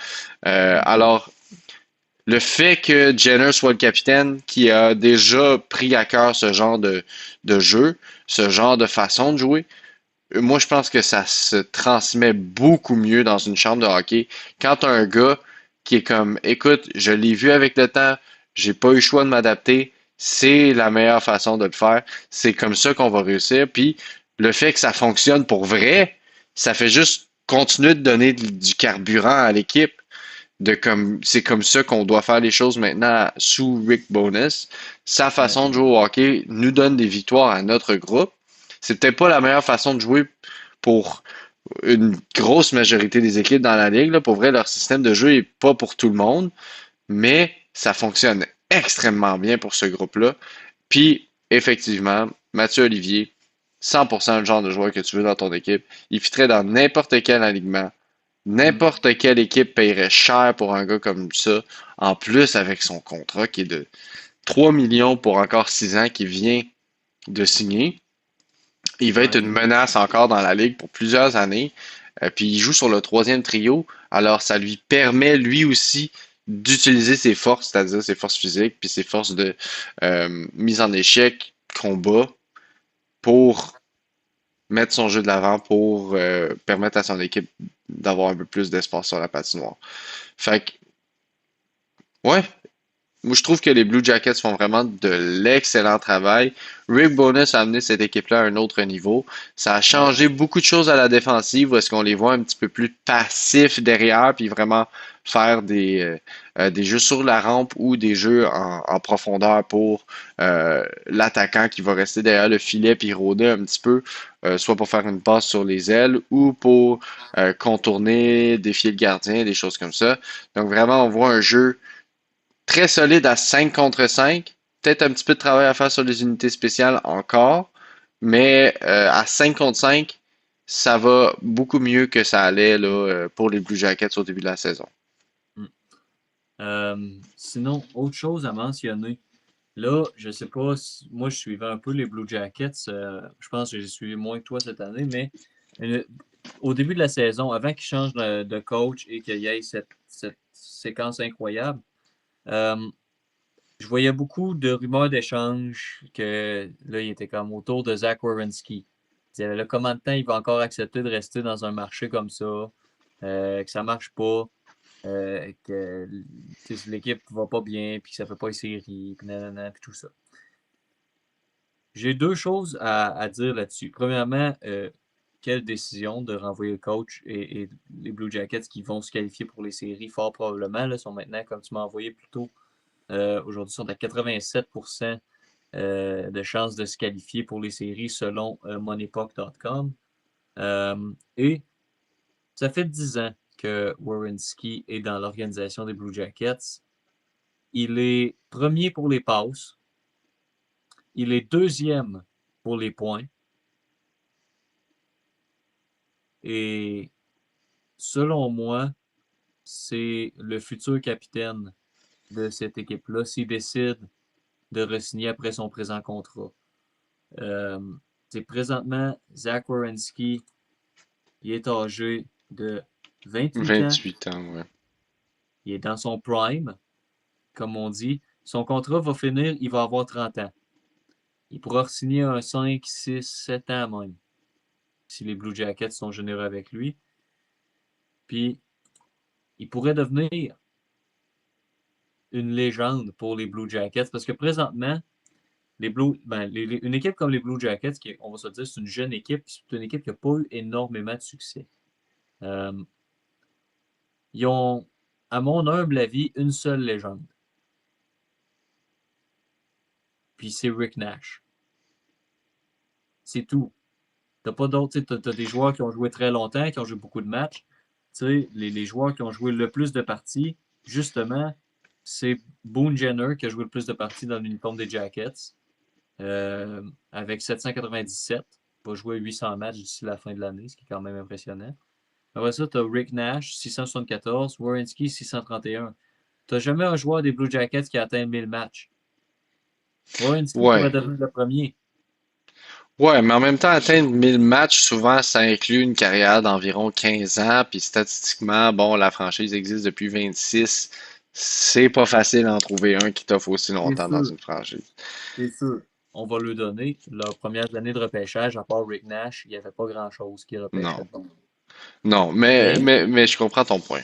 Mhm. Alors, le fait que Jenner soit le capitaine, qui a déjà pris à cœur ce genre de jeu, ce genre de façon de jouer, moi je pense que ça se transmet beaucoup mieux dans une chambre de hockey quand t'as un gars qui est comme, écoute, je l'ai vu avec le temps, j'ai pas eu le choix de m'adapter, c'est la meilleure façon de le faire, c'est comme ça qu'on va réussir. Puis le fait que ça fonctionne pour vrai, ça fait juste continuer de donner du carburant à l'équipe. De comme c'est comme ça qu'on doit faire les choses maintenant sous Rick Bowness. Sa Ouais. façon de jouer au hockey nous donne des victoires à notre groupe. C'est peut-être pas la meilleure façon de jouer pour une grosse majorité des équipes dans la ligue. Là. Pour vrai, leur système de jeu est pas pour tout le monde, mais ça fonctionne extrêmement bien pour ce groupe-là. Puis, effectivement, Mathieu Olivier, 100% le genre de joueur que tu veux dans ton équipe. Il fitterait dans n'importe quel alignement. Mm. N'importe quelle équipe paierait cher pour un gars comme ça. En plus, avec son contrat qui est de 3 millions pour encore 6 ans qui vient de signer. Il va être Ouais. une menace encore dans la ligue pour plusieurs années. Puis il joue sur le troisième trio. Alors ça lui permet lui aussi d'utiliser ses forces, c'est-à-dire ses forces physiques, puis ses forces de mise en échec, combat, pour mettre son jeu de l'avant, pour permettre à son équipe d'avoir un peu plus d'espace sur la patinoire. Fait que, ouais, moi, je trouve que les Blue Jackets font vraiment de l'excellent travail. Rick Bowness a amené cette équipe-là à un autre niveau. Ça a Ouais. changé beaucoup de choses à la défensive, où est-ce qu'on les voit un petit peu plus passifs derrière, puis vraiment faire des jeux sur la rampe ou des jeux en profondeur pour l'attaquant qui va rester derrière le filet puis rôder un petit peu, soit pour faire une passe sur les ailes ou pour contourner, défier le gardien, des choses comme ça. Donc vraiment, on voit un jeu très solide à 5 contre 5. Peut-être un petit peu de travail à faire sur les unités spéciales encore, mais à 5 contre 5, ça va beaucoup mieux que ça allait là, pour les Blue Jackets au début de la saison. Mm. Sinon, autre chose à mentionner. Là, je sais pas, moi je suivais un peu les Blue Jackets. Je pense que j'ai suivi moins que toi cette année, mais euh, au début de la saison, avant qu'ils changent de coach et qu'il y ait cette séquence incroyable, euh, je voyais beaucoup de rumeurs d'échanges que là, il était comme autour de Zach Werenski. Il disait là, comment de temps il va encore accepter de rester dans un marché comme ça, que ça marche pas, que l'équipe va pas bien, puis que ça fait pas les séries, puis nanana, puis tout ça. J'ai deux choses à dire là-dessus. Premièrement, quelle décision de renvoyer le coach et les Blue Jackets qui vont se qualifier pour les séries, fort probablement, là, sont maintenant, comme tu m'as envoyé plus tôt, aujourd'hui, sont à 87% de chances de se qualifier pour les séries selon moneypuck.com. Et ça fait 10 ans que Werenski est dans l'organisation des Blue Jackets. Il est premier pour les passes. Il est deuxième pour les points. Et selon moi, c'est le futur capitaine de cette équipe-là s'il décide de re-signer après son présent contrat. Euh, présentement, Zach Werenski, il est âgé de 28 ans. 28 ans, ouais. Il est dans son prime, comme on dit. Son contrat va finir, il va avoir 30 ans. Il pourra signer un 5, 6, 7 ans même, si les Blue Jackets sont généreux avec lui. Puis, il pourrait devenir une légende pour les Blue Jackets parce que présentement, une équipe comme les Blue Jackets, on va se dire, c'est une jeune équipe, c'est une équipe qui n'a pas eu énormément de succès. Euh, ils ont, à mon humble avis, une seule légende. Puis c'est Rick Nash. C'est tout. T'as pas d'autres. T'as des joueurs qui ont joué très longtemps, qui ont joué beaucoup de matchs. Les joueurs qui ont joué le plus de parties, justement, c'est Boone Jenner qui a joué le plus de parties dans l'uniforme des Jackets, avec 797. Il va jouer 800 matchs d'ici la fin de l'année, ce qui est quand même impressionnant. Après ça, tu as Rick Nash, 674, Werenski, 631. Tu n'as jamais un joueur des Blue Jackets qui a atteint 1000 matchs. Werenski pourrait Ouais. devenir le premier. Ouais, mais en même temps, atteindre 1000 matchs, souvent, ça inclut une carrière d'environ 15 ans, puis statistiquement, bon, la franchise existe depuis 26. C'est pas facile d'en trouver un qui t'offre aussi C'est longtemps dans sûr, une franchise. c'est sûr. On va lui donner. Leurs premières années de repêchage, à part Rick Nash, il n'y avait pas grand-chose qui repêchait Non. de bon. Non, mais, Mais, mais, mais je comprends ton point.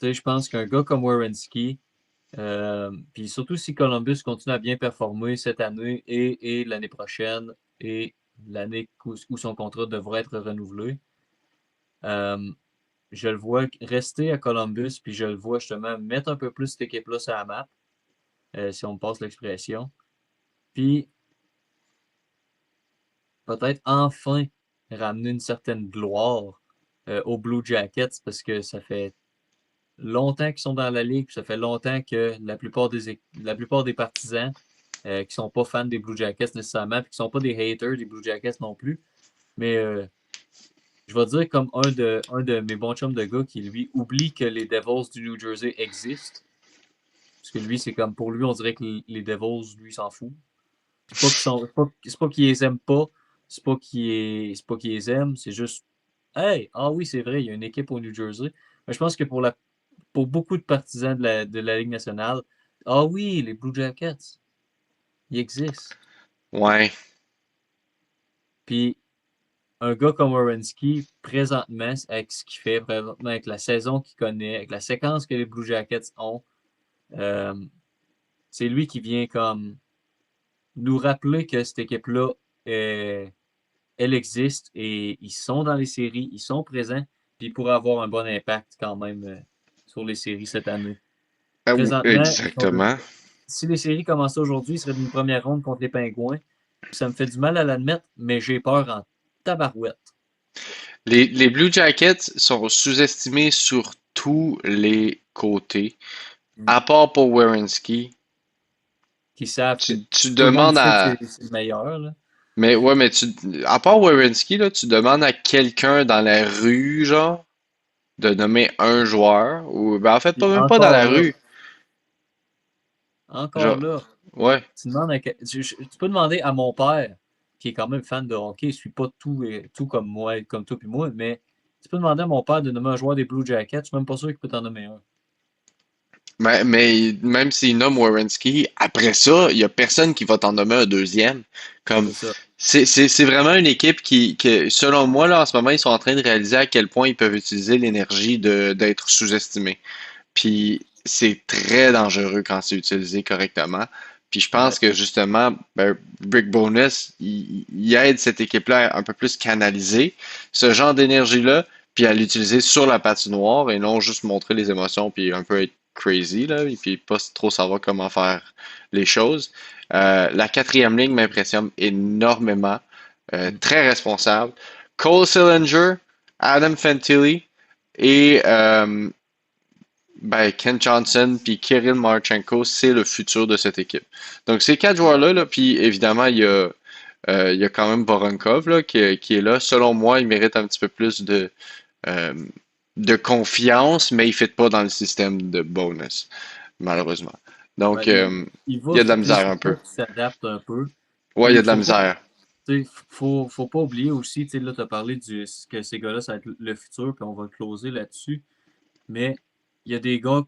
je pense qu'un gars comme Werenski, puis surtout si Columbus continue à bien performer cette année et l'année prochaine et l'année où son contrat devrait être renouvelé, euh, je le vois rester à Columbus, puis je le vois justement mettre un peu plus cette équipe-là sur la map, si on me passe l'expression. Puis peut-être enfin ramener une certaine gloire aux Blue Jackets parce que ça fait longtemps qu'ils sont dans la ligue, puis ça fait longtemps que la plupart des partisans qui ne sont pas fans des Blue Jackets nécessairement, puis qui ne sont pas des haters des Blue Jackets non plus. Mais je vais dire comme un de mes bons chums de gars qui, lui, oublie que les Devils du New Jersey existent. Parce que lui, c'est comme pour lui, on dirait que les Devils, lui, s'en fout. C'est pas qu'ils sont. C'est pas qu'ils les aiment pas. C'est pas qu'ils les aiment. C'est juste. Hey, ah oui, c'est vrai, il y a une équipe au New Jersey. Mais je pense que pour beaucoup de partisans de la Ligue nationale, ah oui, les Blue Jackets, ils existent. Ouais. Puis un gars comme Werenski, présentement, avec ce qu'il fait, présentement, avec la saison qu'il connaît, avec la séquence que les Blue Jackets ont, euh, c'est lui qui vient comme nous rappeler que cette équipe-là, elle existe et ils sont dans les séries, ils sont présents, puis ils pourraient avoir un bon impact quand même sur les séries cette année. Ah oui, Présentement, exactement. si les séries commençaient aujourd'hui, ils seraient d'une première ronde contre les Pingouins. Puis ça me fait du mal à l'admettre, mais j'ai peur en tabarouette. Les Blue Jackets sont sous-estimés sur tous les côtés, Mm. à part pour Werenski. Qui savent que Tu tout le monde demandes sait que à. c'est le meilleur, là. Mais ouais, mais à part Werenski, là, tu demandes à quelqu'un dans la rue, genre, de nommer un joueur, ou ben en fait, Puis pas même pas dans encore la là, rue. encore Genre, là, ouais. tu demandes tu peux demander à mon père, qui est quand même fan de hockey, il ne suit pas tout, tout comme moi, comme toi puis moi, mais tu peux demander à mon père de nommer un joueur des Blue Jackets, je suis même pas sûr qu'il peut t'en nommer un. Mais même s'il nomme Werenski, après ça, il y a personne qui va t'en nommer un deuxième. Comme, C'est ça. c'est vraiment une équipe selon moi, là, en ce moment, ils sont en train de réaliser à quel point ils peuvent utiliser l'énergie d'être sous-estimés. Puis c'est très dangereux quand c'est utilisé correctement. Puis je Ouais. pense que justement, ben, Brick Bonus, il aide cette équipe-là à un peu plus canaliser ce genre d'énergie-là, puis à l'utiliser sur la patinoire et non juste montrer les émotions puis un peu être crazy, là, et puis pas trop savoir comment faire les choses. La quatrième ligne m'impressionne énormément. Mm. Très responsable. Cole Sillinger, Adam Fantilli et ben, Ken Johnson puis Kirill Marchenko, c'est le futur de cette équipe. Donc ces quatre Ouais. joueurs-là, là, puis évidemment, il y a quand même Voronkov là, qui est là. Selon moi, il mérite un petit peu plus euh, de confiance, mais il ne fit pas dans le système de bonus, malheureusement. Ben, Donc, il il va y a de la fitter, misère c'est un peu. sûr qu'il s'adapte un peu. Ouais, il y a Puis de la faut pas, misère. faut pas oublier aussi, tu sais, là, tu as parlé que ces gars-là, ça va être le futur, puis on va closer là-dessus. Mais il y a des gars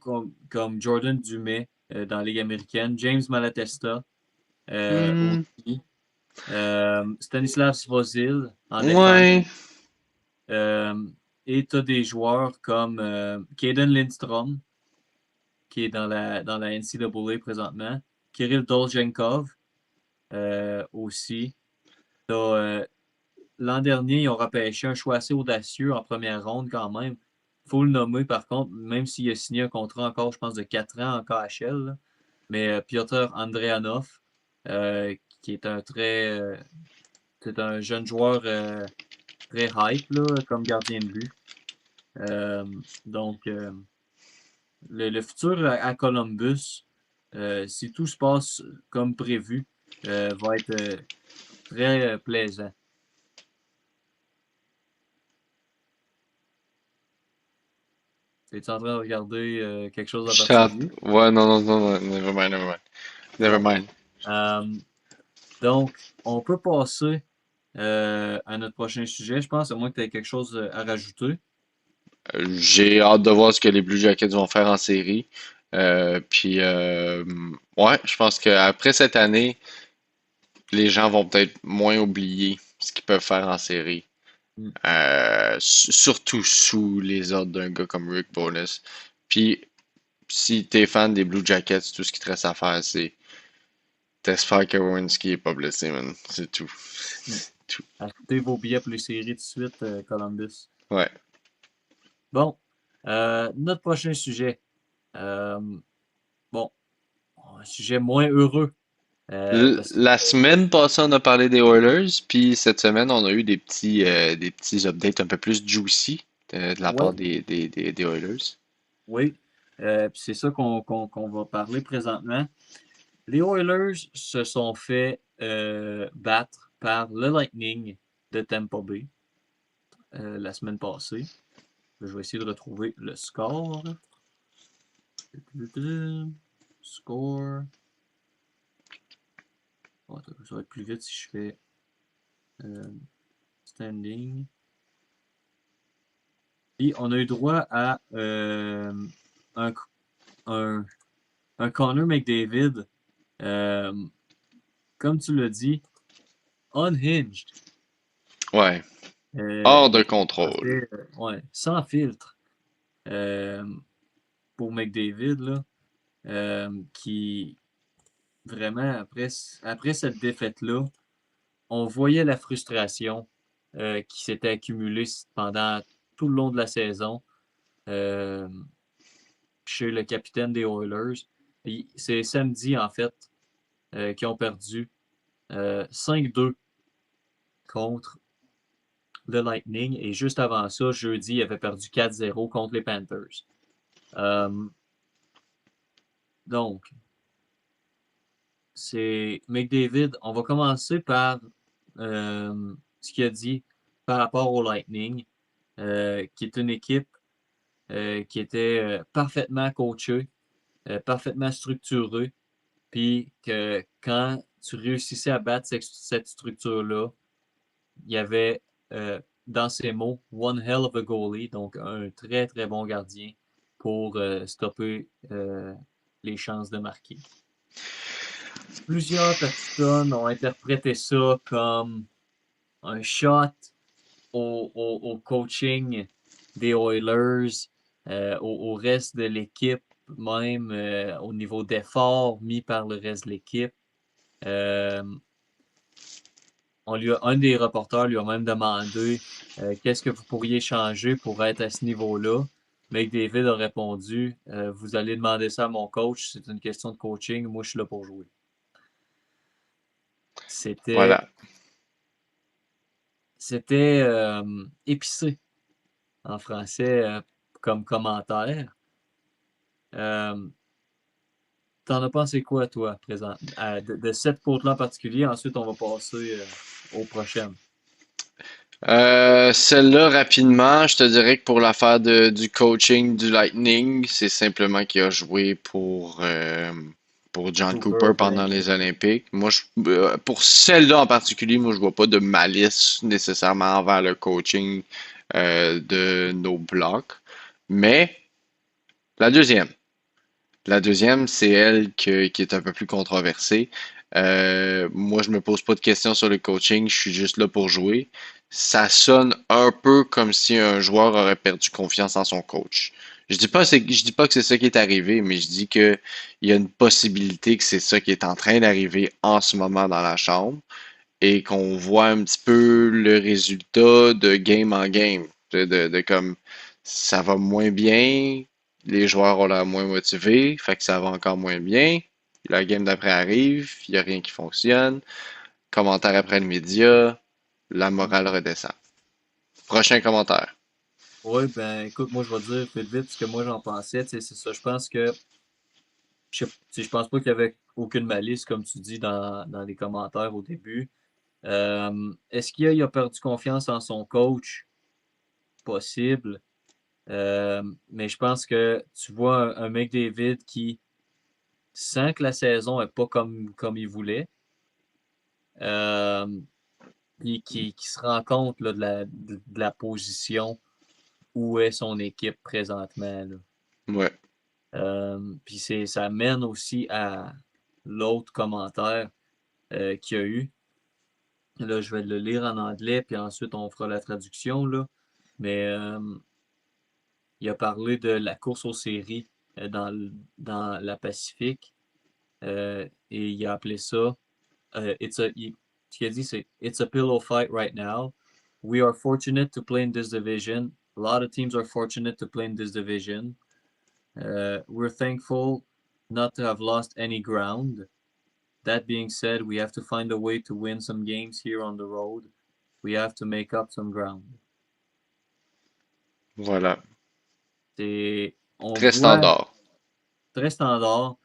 comme Jordan Dumais dans la Ligue américaine, James Malatesta Hmm, aussi, Stanislav Svozil en défense. ouais. Euh, et tu as des joueurs comme Caden Lindstrom, qui est dans la NCAA présentement. Kirill Dolgenkov aussi. L'an dernier, ils ont repêché un choix assez audacieux en première ronde quand même. Il faut le nommer par contre, même s'il a signé un contrat encore, je pense, de 4 ans en KHL. Là. Mais Piotr Andreanov, qui est c'est un jeune joueur très hype là, comme gardien de but. Donc, le futur à Columbus, si tout se passe comme prévu, va être très plaisant. Es-tu en train de regarder quelque chose en particulier? Ouais, non, non, non, non, never mind, never mind. Never Bon. mind. Donc, on peut passer à notre prochain sujet, je pense, à moins que tu aies quelque chose à rajouter. J'ai hâte de voir ce que les Blue Jackets vont faire en série. Puis, ouais, je pense qu'après cette année, les gens vont peut-être moins oublier ce qu'ils peuvent faire en série. Mm. Surtout sous les ordres d'un gars comme Rick Bowness. Puis, si t'es fan des Blue Jackets, tout ce qui te reste à faire, c'est t'espères que Werenski est pas blessé, man. C'est tout. Mm. Tout. Achetez vos billets pour les séries tout de suite, Columbus. Ouais. Bon, notre prochain sujet. Euh, bon, un sujet moins heureux. Parce que, La semaine passée, on a parlé des Oilers, puis cette semaine, on a eu des petits updates un peu plus juicy de la part ouais, des Oilers. oui, puis c'est ça qu'on va parler présentement. Les Oilers se sont fait battre par le Lightning de Tampa Bay la semaine passée. Je vais essayer de retrouver le score. Score. Oh, ça va être plus vite si je fais euh, standing. Et on a eu droit à un, un, un Connor McDavid, euh, comme tu l'as dit, unhinged. Ouais. Hors de En contrôle. fait, ouais, sans filtre euh, pour McDavid, là, qui vraiment, après cette défaite-là, on voyait la frustration qui s'était accumulée pendant tout le long de la saison euh, chez le capitaine des Oilers. C'est samedi, en fait, qu'ils ont perdu 5-2 contre le Lightning. Et juste avant ça, jeudi, ils avaient perdu 4-0 contre les Panthers. Euh, donc, c'est McDavid. On va commencer par ce qu'il a dit par rapport au Lightning, qui est une équipe qui était parfaitement coachée, parfaitement structurée, puis que quand tu réussissais à battre cette structure-là, il y avait, dans ses mots, one hell of a goalie, donc un très très bon gardien pour stopper les chances de marquer. Plusieurs personnes ont interprété ça comme un shot au coaching des Oilers, au reste de l'équipe, même au niveau d'effort mis par le reste de l'équipe. Euh, un des reporters lui a même demandé qu'est-ce que vous pourriez changer pour être à ce niveau-là. McDavid a répondu vous allez demander ça à mon coach, c'est une question de coaching, moi je suis là pour jouer. C'était Voilà. c'était épicé en français comme commentaire. Euh, T'en as pensé quoi, toi, présent, de cette côte-là en particulier? Ensuite, on va passer aux prochaines. Celle-là, rapidement, je te dirais que pour l'affaire du coaching du Lightning, c'est simplement qu'il a joué pour John Cooper Cooper, pendant Blanchard. les Olympiques. Moi, pour celle-là en particulier, moi, je vois pas de malice nécessairement envers le coaching de nos blocs. Mais la deuxième. La deuxième, c'est elle qui est un peu plus controversée. Moi, je me pose pas de questions sur le coaching, je suis juste là pour jouer. Ça sonne un peu comme si un joueur aurait perdu confiance en son coach. Je dis pas que c'est ça qui est arrivé, mais je dis que il y a une possibilité que c'est ça qui est en train d'arriver en ce moment dans la chambre et qu'on voit un petit peu le résultat de game en game. De comme ça va moins bien, les joueurs ont l'air moins motivés, fait que ça va encore moins bien. La game d'après arrive, il n'y a rien qui fonctionne. Commentaire après le média, la morale redescend. Prochain commentaire. Oui, ben écoute, moi je vais dire vite vite ce que moi j'en pensais. Tu sais, c'est ça. Je pense que tu sais, je pense pas qu'il y avait aucune malice, comme tu dis dans les commentaires au début. Est-ce qu'il a perdu confiance en son coach? Possible. Mais je pense que tu vois un McDavid qui sent que la saison est pas comme il voulait. Euh, Puis qui se rend compte là, de la position où est son équipe présentement, là. Ouais. Puis ça mène aussi à l'autre commentaire qu'il y a eu. Là, je vais le lire en anglais, puis ensuite on fera la traduction, là. Mais il a parlé de la course aux séries dans la Pacifique. Et il a appelé ça ce qu'il a dit, c'est It's a pillow fight right now. We are fortunate to play in this division. A lot of teams are fortunate to play in this division. We're thankful not to have lost any ground. That being said, we have to find a way to win some games here on the road. We have to make up some ground. Voilà. On Très voit standard. très standard,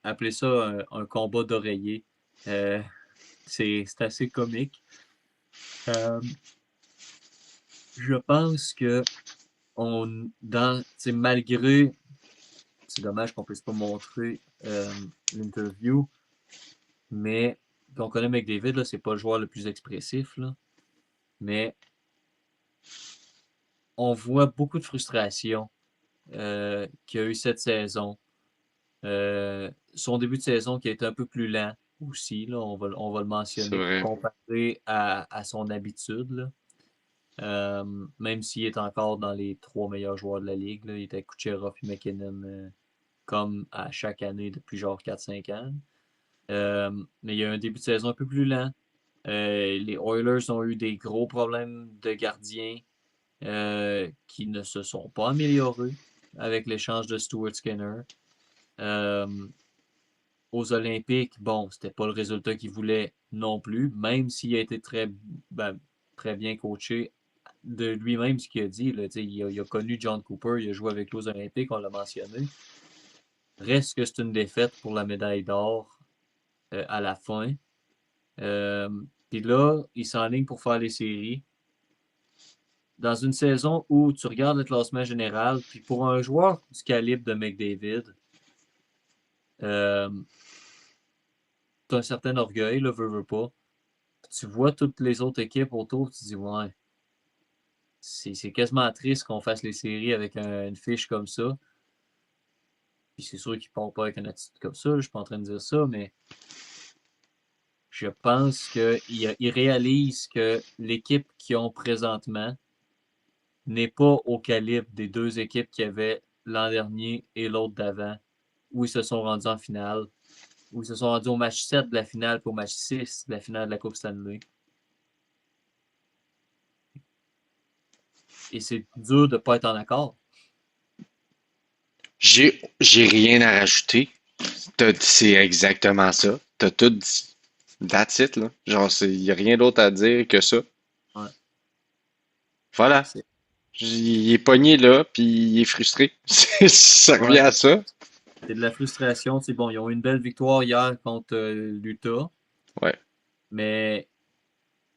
appeler ça un combat d'oreiller. Euh, c'est assez comique. Euh, je pense que malgré, c'est dommage qu'on puisse pas montrer l'interview, mais on connaît McDavid, là, c'est pas le joueur le plus expressif, là, mais on voit beaucoup de frustration qu'il y a eu cette saison. Son début de saison qui a été un peu plus lent aussi, là, on va le C'est mentionner, vrai. comparé à son habitude, là. Même s'il est encore dans les trois meilleurs joueurs de la ligue, là, il était Kucherov et McKinnon comme à chaque année depuis genre 4-5 ans. Mais il y a un début de saison un peu plus lent. Les Oilers ont eu des gros problèmes de gardiens qui ne se sont pas améliorés avec l'échange de Stuart Skinner. Euh, Aux Olympiques, bon, c'était pas le résultat qu'ils voulaient non plus, même s'il a été ben, très bien coaché de lui-même, ce qu'il a dit. Là, il a connu John Cooper, il a joué avec les Olympiques, on l'a mentionné. Reste que c'est une défaite pour la médaille d'or à la fin. Euh, Puis là, il s'enligne pour faire les séries. Dans une saison où tu regardes le classement général, puis pour un joueur du calibre de McDavid, euh, tu as un certain orgueil, là, veux pas. Tu vois toutes les autres équipes autour, tu te dis, ouais, c'est quasiment triste qu'on fasse les séries avec une fiche comme ça. Puis c'est sûr qu'ils ne partent pas avec une attitude comme ça, je ne suis pas en train de dire ça, mais je pense qu'ils réalisent que l'équipe qu'ils ont présentement n'est pas au calibre des deux équipes qu'il y avait l'an dernier et l'autre d'avant, où ils se sont rendus en finale, où ils se sont rendus au match 7 de la finale puis au match 6 de la finale de la Coupe Stanley. Et c'est dur de ne pas être en accord. J'ai rien à rajouter. C'est exactement ça. T'as tout dit. That's it, là. Genre, il y a rien d'autre à dire que ça. Ouais, Voilà. c'est Il est pogné là, puis il est frustré. Ça revient ouais, à ça. c'est de la frustration. C'est bon, ils ont eu une belle victoire hier contre l'Utah, Ouais. mais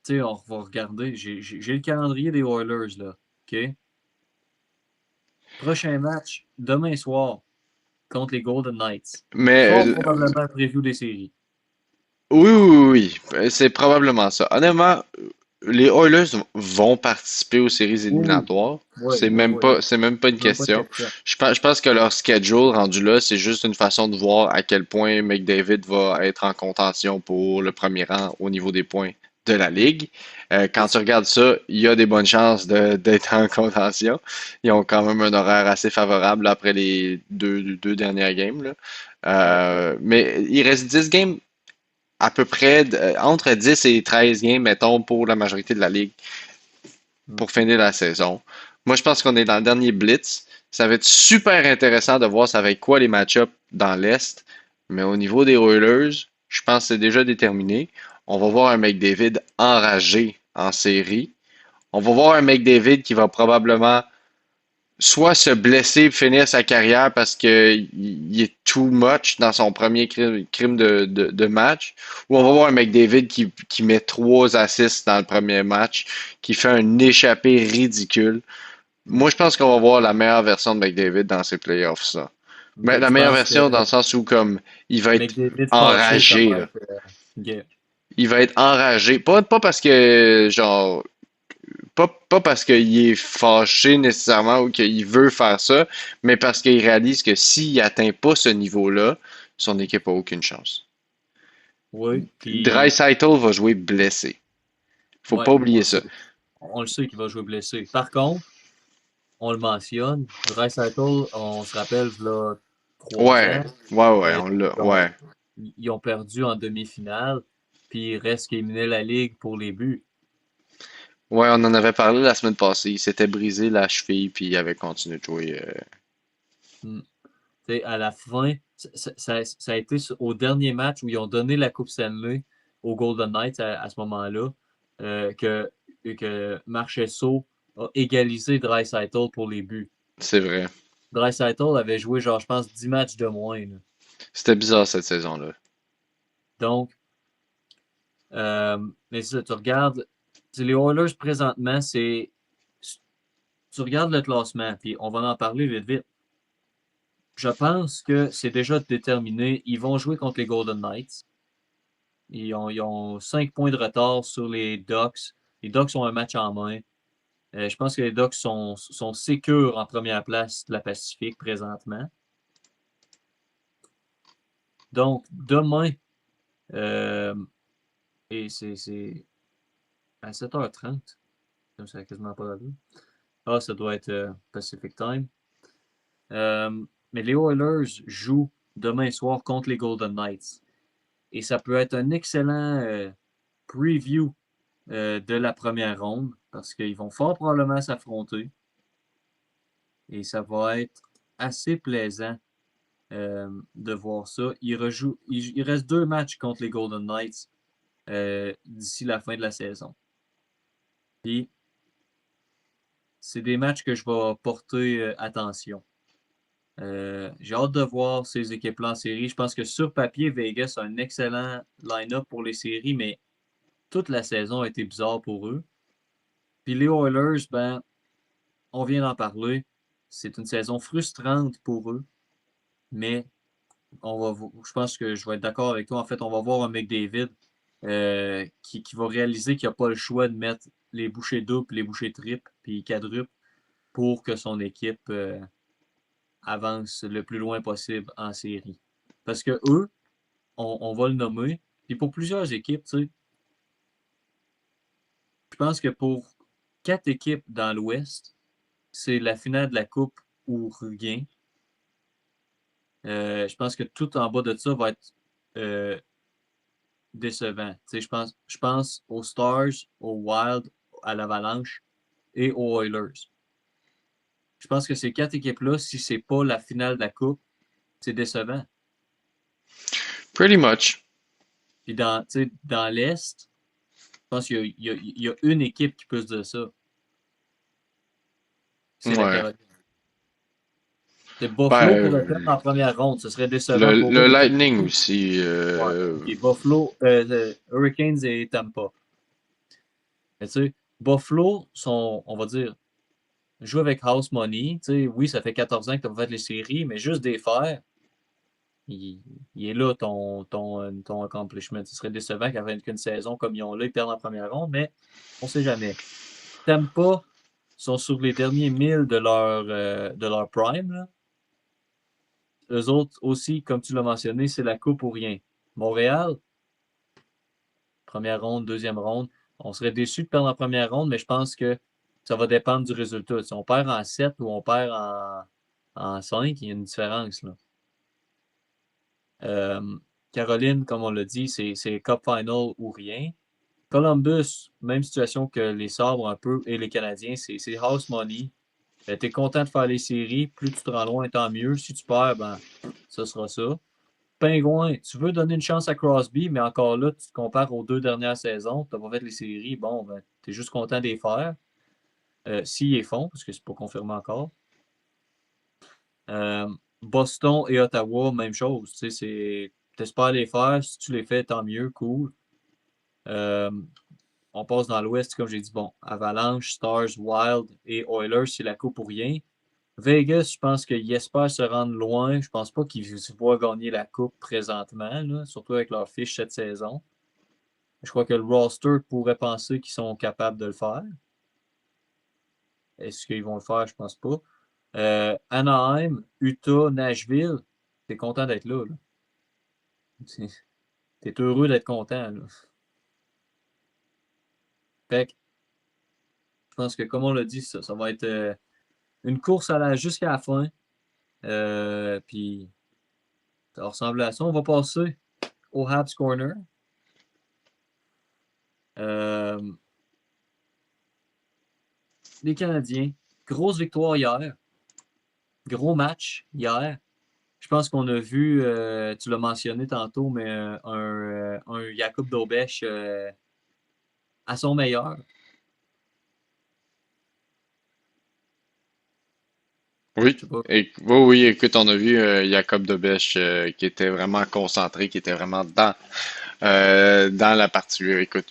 tu sais, on va regarder. J'ai le calendrier des Oilers, là. OK? Prochain match, demain soir, contre les Golden Knights. Mais Fort probablement un preview des séries. oui, oui, oui. C'est probablement ça. Honnêtement, les Oilers vont participer aux séries Oui, éliminatoires. oui, oui, oui. C'est même pas une Même pas de question. question. Je pense que leur schedule rendu là, c'est juste une façon de voir à quel point McDavid va être en contention pour le premier rang au niveau des points de la Ligue. Quand tu regardes ça, il y a des bonnes chances d'être en contention. Ils ont quand même un horaire assez favorable après les deux dernières games, là. Ouais. Mais il reste 10 games à peu près entre 10 et 13 games, mettons, pour la majorité de la Ligue Mm. pour finir la saison. Moi, je pense qu'on est dans le dernier blitz. Ça va être super intéressant de voir ça va être quoi les match-ups dans l'Est. Mais au niveau des Oilers, je pense que c'est déjà déterminé. On va voir un McDavid enragé en série. On va voir un McDavid qui va probablement soit se blesser et finir sa carrière parce qu'il est too much dans son premier crime de match, ou on va voir un McDavid qui met 3 assists dans le premier match, qui fait un échappé ridicule. Mm. Moi, je pense qu'on va voir la meilleure version de McDavid dans ces playoffs-là. Mais Ok, la tu meilleure penses que version dans le sens où comme il va être McDavid fâché, ça enragé, va là. être. Ok. Il va être enragé. Pas parce que genre pas parce qu'il est fâché nécessairement ou qu'il veut faire ça, mais parce qu'il réalise que s'il atteint pas ce niveau-là, son équipe a aucune chance. Oui, puis. Draisaitl va jouer blessé. Faut Ouais, pas on oublier le ça. sait. On le sait qu'il va jouer blessé. Par contre, on le mentionne, Draisaitl, on se rappelle, là, 3 ans, Ouais, euh, on l'a, ils ont, ouais. ils ont perdu en demi-finale, puis il reste qu'il éliminait la Ligue pour les buts. Ouais, on en avait parlé la semaine passée. Il s'était brisé la cheville puis il avait continué de jouer. Hmm. Tu sais, à la fin, ça a été au dernier match où ils ont donné la Coupe Stanley aux Golden Knights à ce moment-là, que Marchessault a égalisé Draisaitl pour les buts. C'est vrai. Draisaitl avait joué, genre, je pense, 10 matchs de moins, là. C'était bizarre cette saison-là. Donc, mais ça, tu regardes, les Oilers présentement, tu regardes le classement, puis on va en parler vite, vite. Je pense que c'est déjà déterminé. Ils vont jouer contre les Golden Knights. Ils ont 5 points de retard sur les Ducks. Les Ducks ont un match en main. Je pense que les Ducks sont sécures en première place de la Pacifique présentement. Donc, demain, euh, et c'est à 7h30. Ça n'a quasiment pas d'allure. Ah, ça doit être Pacific Time. Mais les Oilers jouent demain soir contre les Golden Knights. Et ça peut être un excellent preview de la première ronde parce qu'ils vont fort probablement s'affronter. Et ça va être assez plaisant de voir ça. Il reste 2 matchs contre les Golden Knights d'ici la fin de la saison. Puis, c'est des matchs que je vais porter attention. J'ai hâte de voir ces équipes-là en série. Je pense que sur papier, Vegas a un excellent line-up pour les séries, mais toute la saison a été bizarre pour eux. Puis les Oilers, ben, on vient d'en parler. C'est une saison frustrante pour eux, mais je pense que je vais être d'accord avec toi. En fait, on va voir un McDavid qui va réaliser qu'il n'a pas le choix de mettre les bouchées doubles, les bouchées triples, puis quadruples pour que son équipe avance le plus loin possible en série. Parce que eux, on va le nommer, puis pour plusieurs équipes, tu sais, je pense que pour 4 équipes dans l'Ouest, c'est la finale de la Coupe ou rien. Je pense que tout en bas de ça va être euh, décevant. Tu sais, je pense aux Stars, aux Wild, à l'Avalanche et aux Oilers. Je pense que ces 4 équipes-là, si c'est pas la finale de la Coupe, c'est décevant. Pretty much. Puis dans l'Est, je pense qu'il y a une équipe qui peut se dire ça. C'est la Ouais. Caroline. Buffalo pourrait perdre Ben, en première ronde. Ce serait décevant pour eux le de perdre Lightning tout. aussi. Ouais. OK, Buffalo, Hurricanes et Tampa. Mais tu sais, Buffalo on va dire, joue avec House Money. Tu sais, oui, ça fait 14 ans que tu as fait les séries, mais juste des faire, il, il est là ton accomplishment. Ce serait décevant qu'une saison comme ils ont là, ils perdent en première ronde, mais on ne sait jamais. Tampa sont sur les derniers 1000 de leur prime, là. Eux autres aussi, comme tu l'as mentionné, c'est la coupe ou rien. Montréal, première ronde, deuxième ronde. On serait déçu de perdre en première ronde, mais je pense que ça va dépendre du résultat. Si on perd en 7 ou on perd en 5, il y a une différence, là. Euh, Caroline, comme on l'a dit, c'est Cup Final ou rien. Columbus, même situation que les Sabres un peu et les Canadiens, c'est house money. Tu es content de faire les séries, plus tu te rends loin, tant mieux. Si tu perds, ben, ça sera ça. Pingouin, tu veux donner une chance à Crosby, mais encore là, tu te compares aux 2 dernières saisons, tu n'as pas fait les séries, bon, ben, tu es juste content de les faire. S'ils les font, parce que c'est pas confirmé encore. Euh, Boston et Ottawa, même chose. Tu sais, t'espères les faire. Si tu les fais, tant mieux, cool. Euh, on passe dans l'Ouest, comme j'ai dit, bon, Avalanche, Stars, Wild et Oilers, c'est la coupe pour rien. Vegas, je pense qu'ils espèrent se rendre loin. Je pense pas qu'ils se voient gagner la coupe présentement, là, surtout avec leur fiche cette saison. Je crois que le roster pourrait penser qu'ils sont capables de le faire. Est-ce qu'ils vont le faire? Je pense pas. Anaheim, Utah, Nashville, t'es content d'être là, là. T'es heureux d'être content, là. Fait que, je pense que, comme on l'a dit, ça va être une course jusqu'à la fin. Puis, ça ressemble à ça. On va passer au Habs Corner. Euh, les Canadiens, grosse victoire hier. Gros match hier. Je pense qu'on a vu, tu l'as mentionné tantôt, mais un Jakub Dobeš à son meilleur. Oui, Je sais pas. oui, écoute, on a vu Jacob Dobeš qui était vraiment concentré, qui était vraiment dans la partie. Écoute,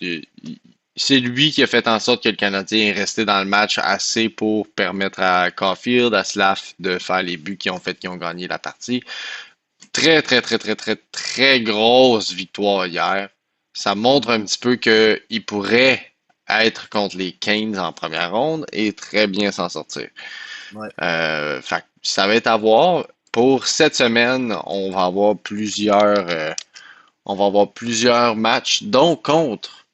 c'est lui qui a fait en sorte que le Canadien est resté dans le match assez pour permettre à Caulfield, à Slav de faire les buts qui ont gagné la partie. Très, très, très, très, très, très grosse victoire hier. Ça montre un petit peu qu'il pourrait être contre les Canes en première ronde et très bien s'en sortir. Ouais. Fait que ça va être à voir. Pour cette semaine, on va avoir plusieurs matchs, dont contre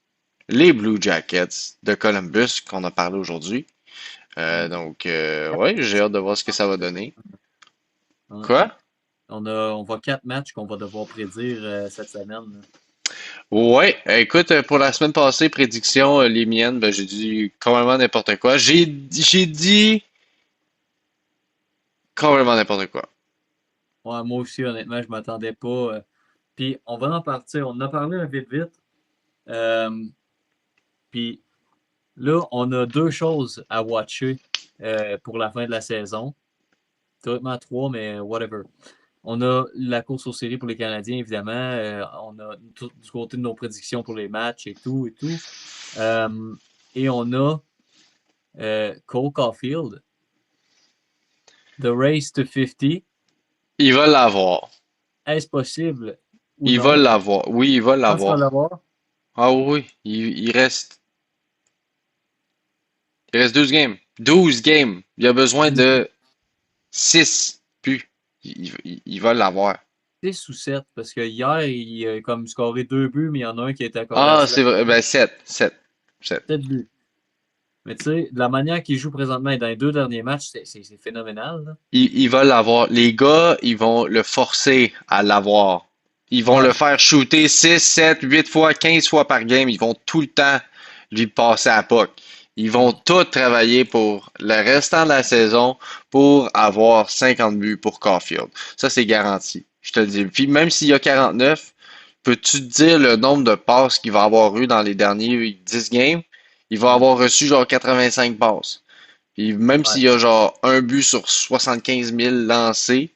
les Blue Jackets de Columbus qu'on a parlé aujourd'hui. Ouais, j'ai hâte de voir ce que ça va donner. Ouais. Quoi? On voit 4 matchs qu'on va devoir prédire cette semaine, là. Ouais, écoute, pour la semaine passée, prédiction, les miennes, ben, j'ai dit complètement n'importe quoi. J'ai dit complètement n'importe quoi. Ouais, moi aussi, honnêtement, je m'attendais pas. Puis on va en partir. On en a parlé un vite vite. Euh, Puis là, on a 2 choses à watcher pour la fin de la saison. Théoriquement 3, mais whatever. On a la course aux séries pour les Canadiens, évidemment. On a tout du côté de nos prédictions pour les matchs et tout et tout. Euh, et on a Cole Caulfield, The Race to 50. Il va l'avoir. Est-ce possible ou Il va non? l'avoir. Oui, il va Je pense qu'on va l'avoir. l'avoir. Ah oui, il reste 12 games. 12 games. Il a besoin de 6 buts. Il va l'avoir. 6 ou 7, parce que hier, il a comme scoré 2 buts, mais il y en a un qui a été accordé à Ah, Slav. c'est vrai. Ben, 7. 7. 7. 7 buts. Mais tu sais, de la manière qu'il joue présentement et dans les 2 derniers matchs, c'est phénoménal, là. Il va l'avoir. Les gars, ils vont le forcer à l'avoir. Ils vont le Ouais, faire shooter 6, 7, 8 fois, 15 fois par game. Ils vont tout le temps lui passer à puck. Ils vont ouais, tout travailler pour le restant de la saison pour avoir 50 buts pour Caulfield. Ça, c'est garanti. Je te le dis. Puis même s'il y a 49, peux-tu te dire le nombre de passes qu'il va avoir eu dans les derniers 10 games? Il va ouais, avoir reçu genre 85 passes. Puis même ouais. s'il y a genre un but sur 75 000 lancés,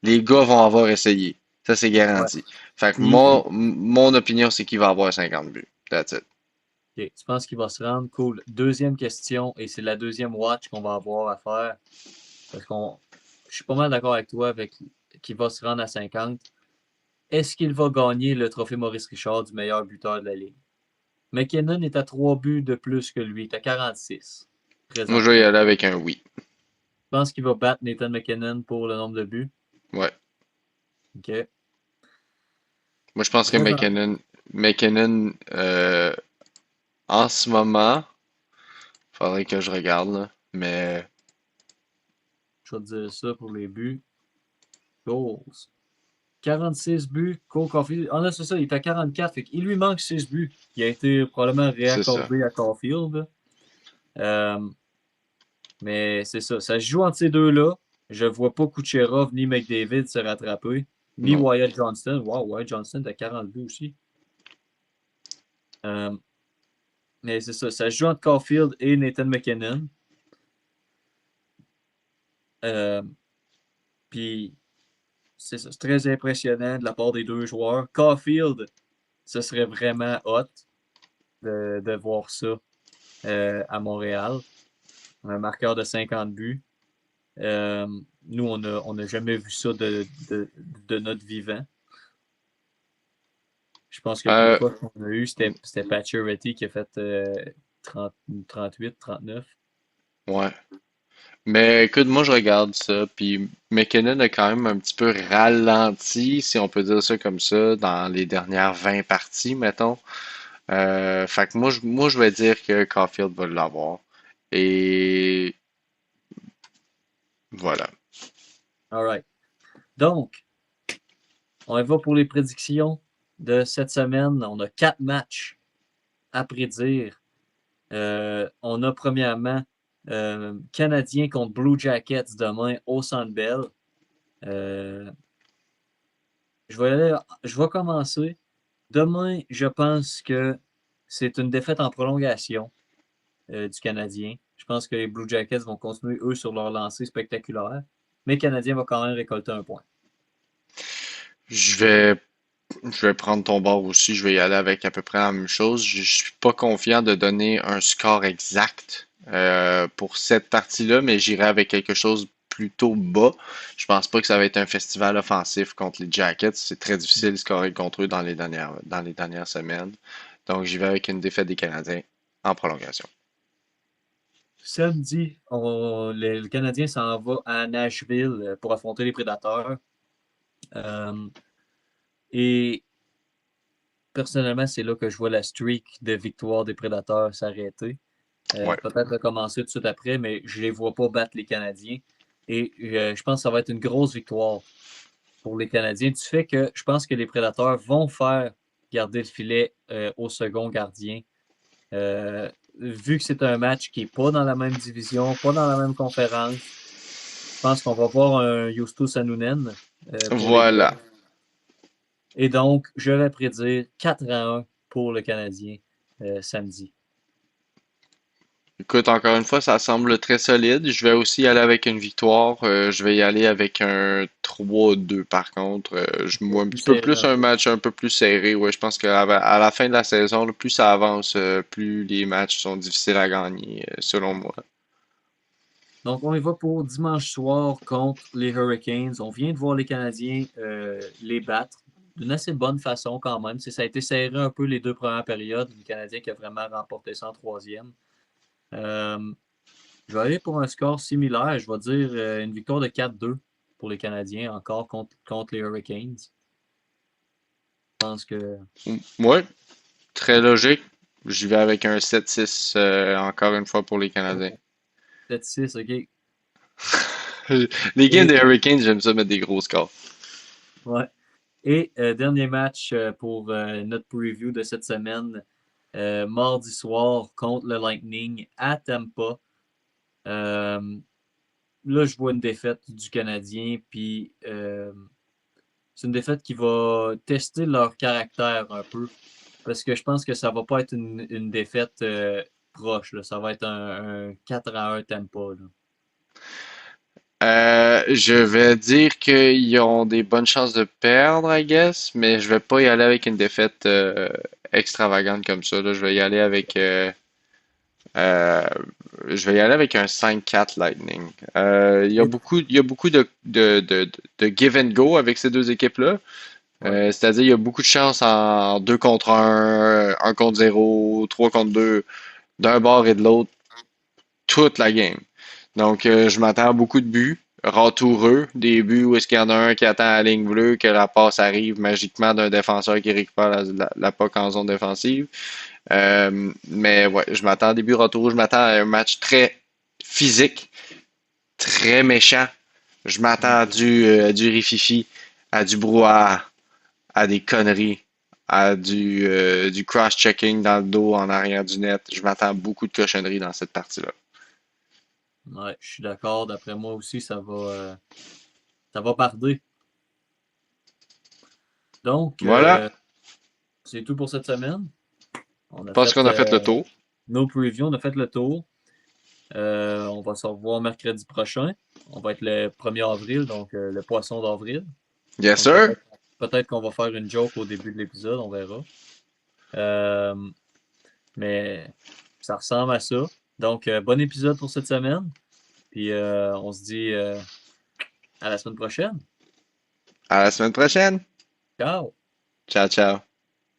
les gars vont avoir essayé. Ça, c'est Ouais. garanti. Fait que Puis, mon opinion, c'est qu'il va avoir 50 buts. That's it. ok, tu penses qu'il va se rendre? Cool. Deuxième question, et c'est la deuxième watch qu'on va avoir à faire, parce je suis pas mal d'accord avec toi avec qu'il va se rendre à 50. Est-ce qu'il va gagner le trophée Maurice Richard du meilleur buteur de la Ligue? McKinnon est à 3 buts de plus que lui, il est à 46 Moi, je vais y présentement. aller avec un oui. Je pense qu'il va battre Nathan McKinnon pour le nombre de buts. Ouais. OK. Moi, je pense que Présent. McKinnon McKinnon, en ce moment, faudrait que je regarde, là. Mais Je vais te dire ça pour les buts. Goals. 46 buts. Cole Caulfield. Ah non, c'est ça, il est à 44. Fait qu'il lui manque 6 buts. Il a été probablement c'est ça. réaccordé à Caulfield. Euh, mais c'est ça. Ça se joue entre ces deux-là. Je vois pas Kucherov ni McDavid se rattraper. Ni Non. Wyatt Johnston. Wow, Wyatt Johnston a 40 buts aussi. Euh, mais c'est ça. Ça se joue entre Caulfield et Nathan McKinnon. Euh, Puis c'est ça. C'est très impressionnant de la part des deux joueurs. Caulfield, ce serait vraiment hot de voir ça à Montréal. Un marqueur de 50 buts. Euh, Nous, on n'a jamais vu ça de notre vivant. Je pense que le plus Euh, proche qu'on a eu, c'était Pacioretty qui a fait 30, 38, 39. ouais. Mais écoute, moi je regarde ça, puis McKinnon a quand même un petit peu ralenti, si on peut dire ça comme ça, dans les dernières 20 parties, mettons. Fait que moi, je vais dire que Caulfield va l'avoir. Et voilà. All right. Donc, on y va pour les prédictions de cette semaine. On a 4 matchs à prédire. On a premièrement Canadien contre Blue Jackets demain au Centre Bell. Euh, je vais commencer. Demain, je pense que c'est une défaite en prolongation du Canadien. Je pense que les Blue Jackets vont continuer, eux, sur leur lancée spectaculaire. Mais le Canadien va quand même récolter un point. Je vais, je vais prendre ton bord aussi, je vais y aller avec à peu près la même chose. Je suis pas confiant de donner un score exact pour cette partie-là, mais j'irai avec quelque chose plutôt bas. Je pense pas que ça va être un festival offensif contre les Jackets. C'est très difficile de scorer contre eux dans les dernières semaines. Donc j'y vais avec une défaite des Canadiens en prolongation. Samedi, le Canadien s'en va à Nashville pour affronter les Prédateurs. Euh, et personnellement, c'est là que je vois la streak de victoire des Prédateurs s'arrêter. Ouais. Peut-être recommencer tout de suite après, mais je ne les vois pas battre les Canadiens. Et je pense que ça va être une grosse victoire pour les Canadiens. Du fait que je pense que les Prédateurs vont faire garder le filet au second gardien. Vu que c'est un match qui n'est pas dans la même division, pas dans la même conférence, je pense qu'on va voir un Justus Sanunen pour les Voilà. Bruins. Et donc, je vais prédire 4-1 pour le Canadien samedi. Écoute, encore une fois, ça semble très solide. Je vais aussi y aller avec une victoire. Je vais y aller avec un 3-2 par contre. Je me vois un Plus petit peu serré plus un un peu. match un peu plus serré. Ouais, je pense qu'à la fin de la saison, là, plus ça avance, plus les matchs sont difficiles à gagner, selon moi. Donc, on y va pour dimanche soir contre les Hurricanes. On vient de voir les Canadiens les battre d'une assez bonne façon quand même. Ça a été serré un peu les 2 premières périodes. Le Canadien qui a vraiment remporté ça en troisième. Euh, je vais aller pour un score similaire. Je vais dire une victoire de 4-2 pour les Canadiens, encore contre les Hurricanes. Je pense que Ouais, très logique. J'y vais avec un 7-6, encore une fois pour les Canadiens. 7-6, OK. Les games des Et, Hurricanes, j'aime ça mettre des gros scores. ouais. Et dernier match pour notre preview de cette semaine. Mardi soir contre le Lightning à Tampa. Euh, Là, je vois une défaite du Canadien, puis c'est une défaite qui va tester leur caractère un peu, parce que je pense que ça va pas être une défaite proche, là. Ça va être un 4-1 Tampa, là. Je vais dire qu'ils ont des bonnes chances de perdre, I guess, mais je vais pas y aller avec une défaite extravagante comme ça, là. Euh, je vais y aller avec un 5-4 Lightning. Et- Il y a beaucoup de give and go avec ces deux équipes-là. ouais. C'est-à-dire, il y a beaucoup de chances en 2 contre un contre zéro 3 contre 2 d'un bord et de l'autre, toute la game. Donc, je m'attends à beaucoup de buts. ratoureux, des buts où est-ce qu'il y en a un qui attend la ligne bleue, que la passe arrive magiquement d'un défenseur qui récupère la puck en zone défensive. Mais ouais, je m'attends à des buts ratoureux, je m'attends à un match très physique, très méchant. Je m'attends à du rififi, à du brouhaha, à des conneries, à du cross-checking dans le dos en arrière du net. Je m'attends à beaucoup de cochonneries dans cette partie-là. Ouais, je suis d'accord. D'après moi aussi, ça va parler. Donc, Voilà, c'est tout pour cette semaine. On je a pense fait qu'on a fait le tour. nos previews, on a fait le tour. On va se revoir mercredi prochain. On va être le 1er avril, donc le poisson d'avril. Yes, Donc sir. peut-être qu'on va faire une joke au début de l'épisode, on verra. Euh, mais ça ressemble à ça. Donc, bon épisode pour cette semaine. Puis on se dit à la semaine prochaine. À la semaine prochaine. Ciao! Ciao, ciao.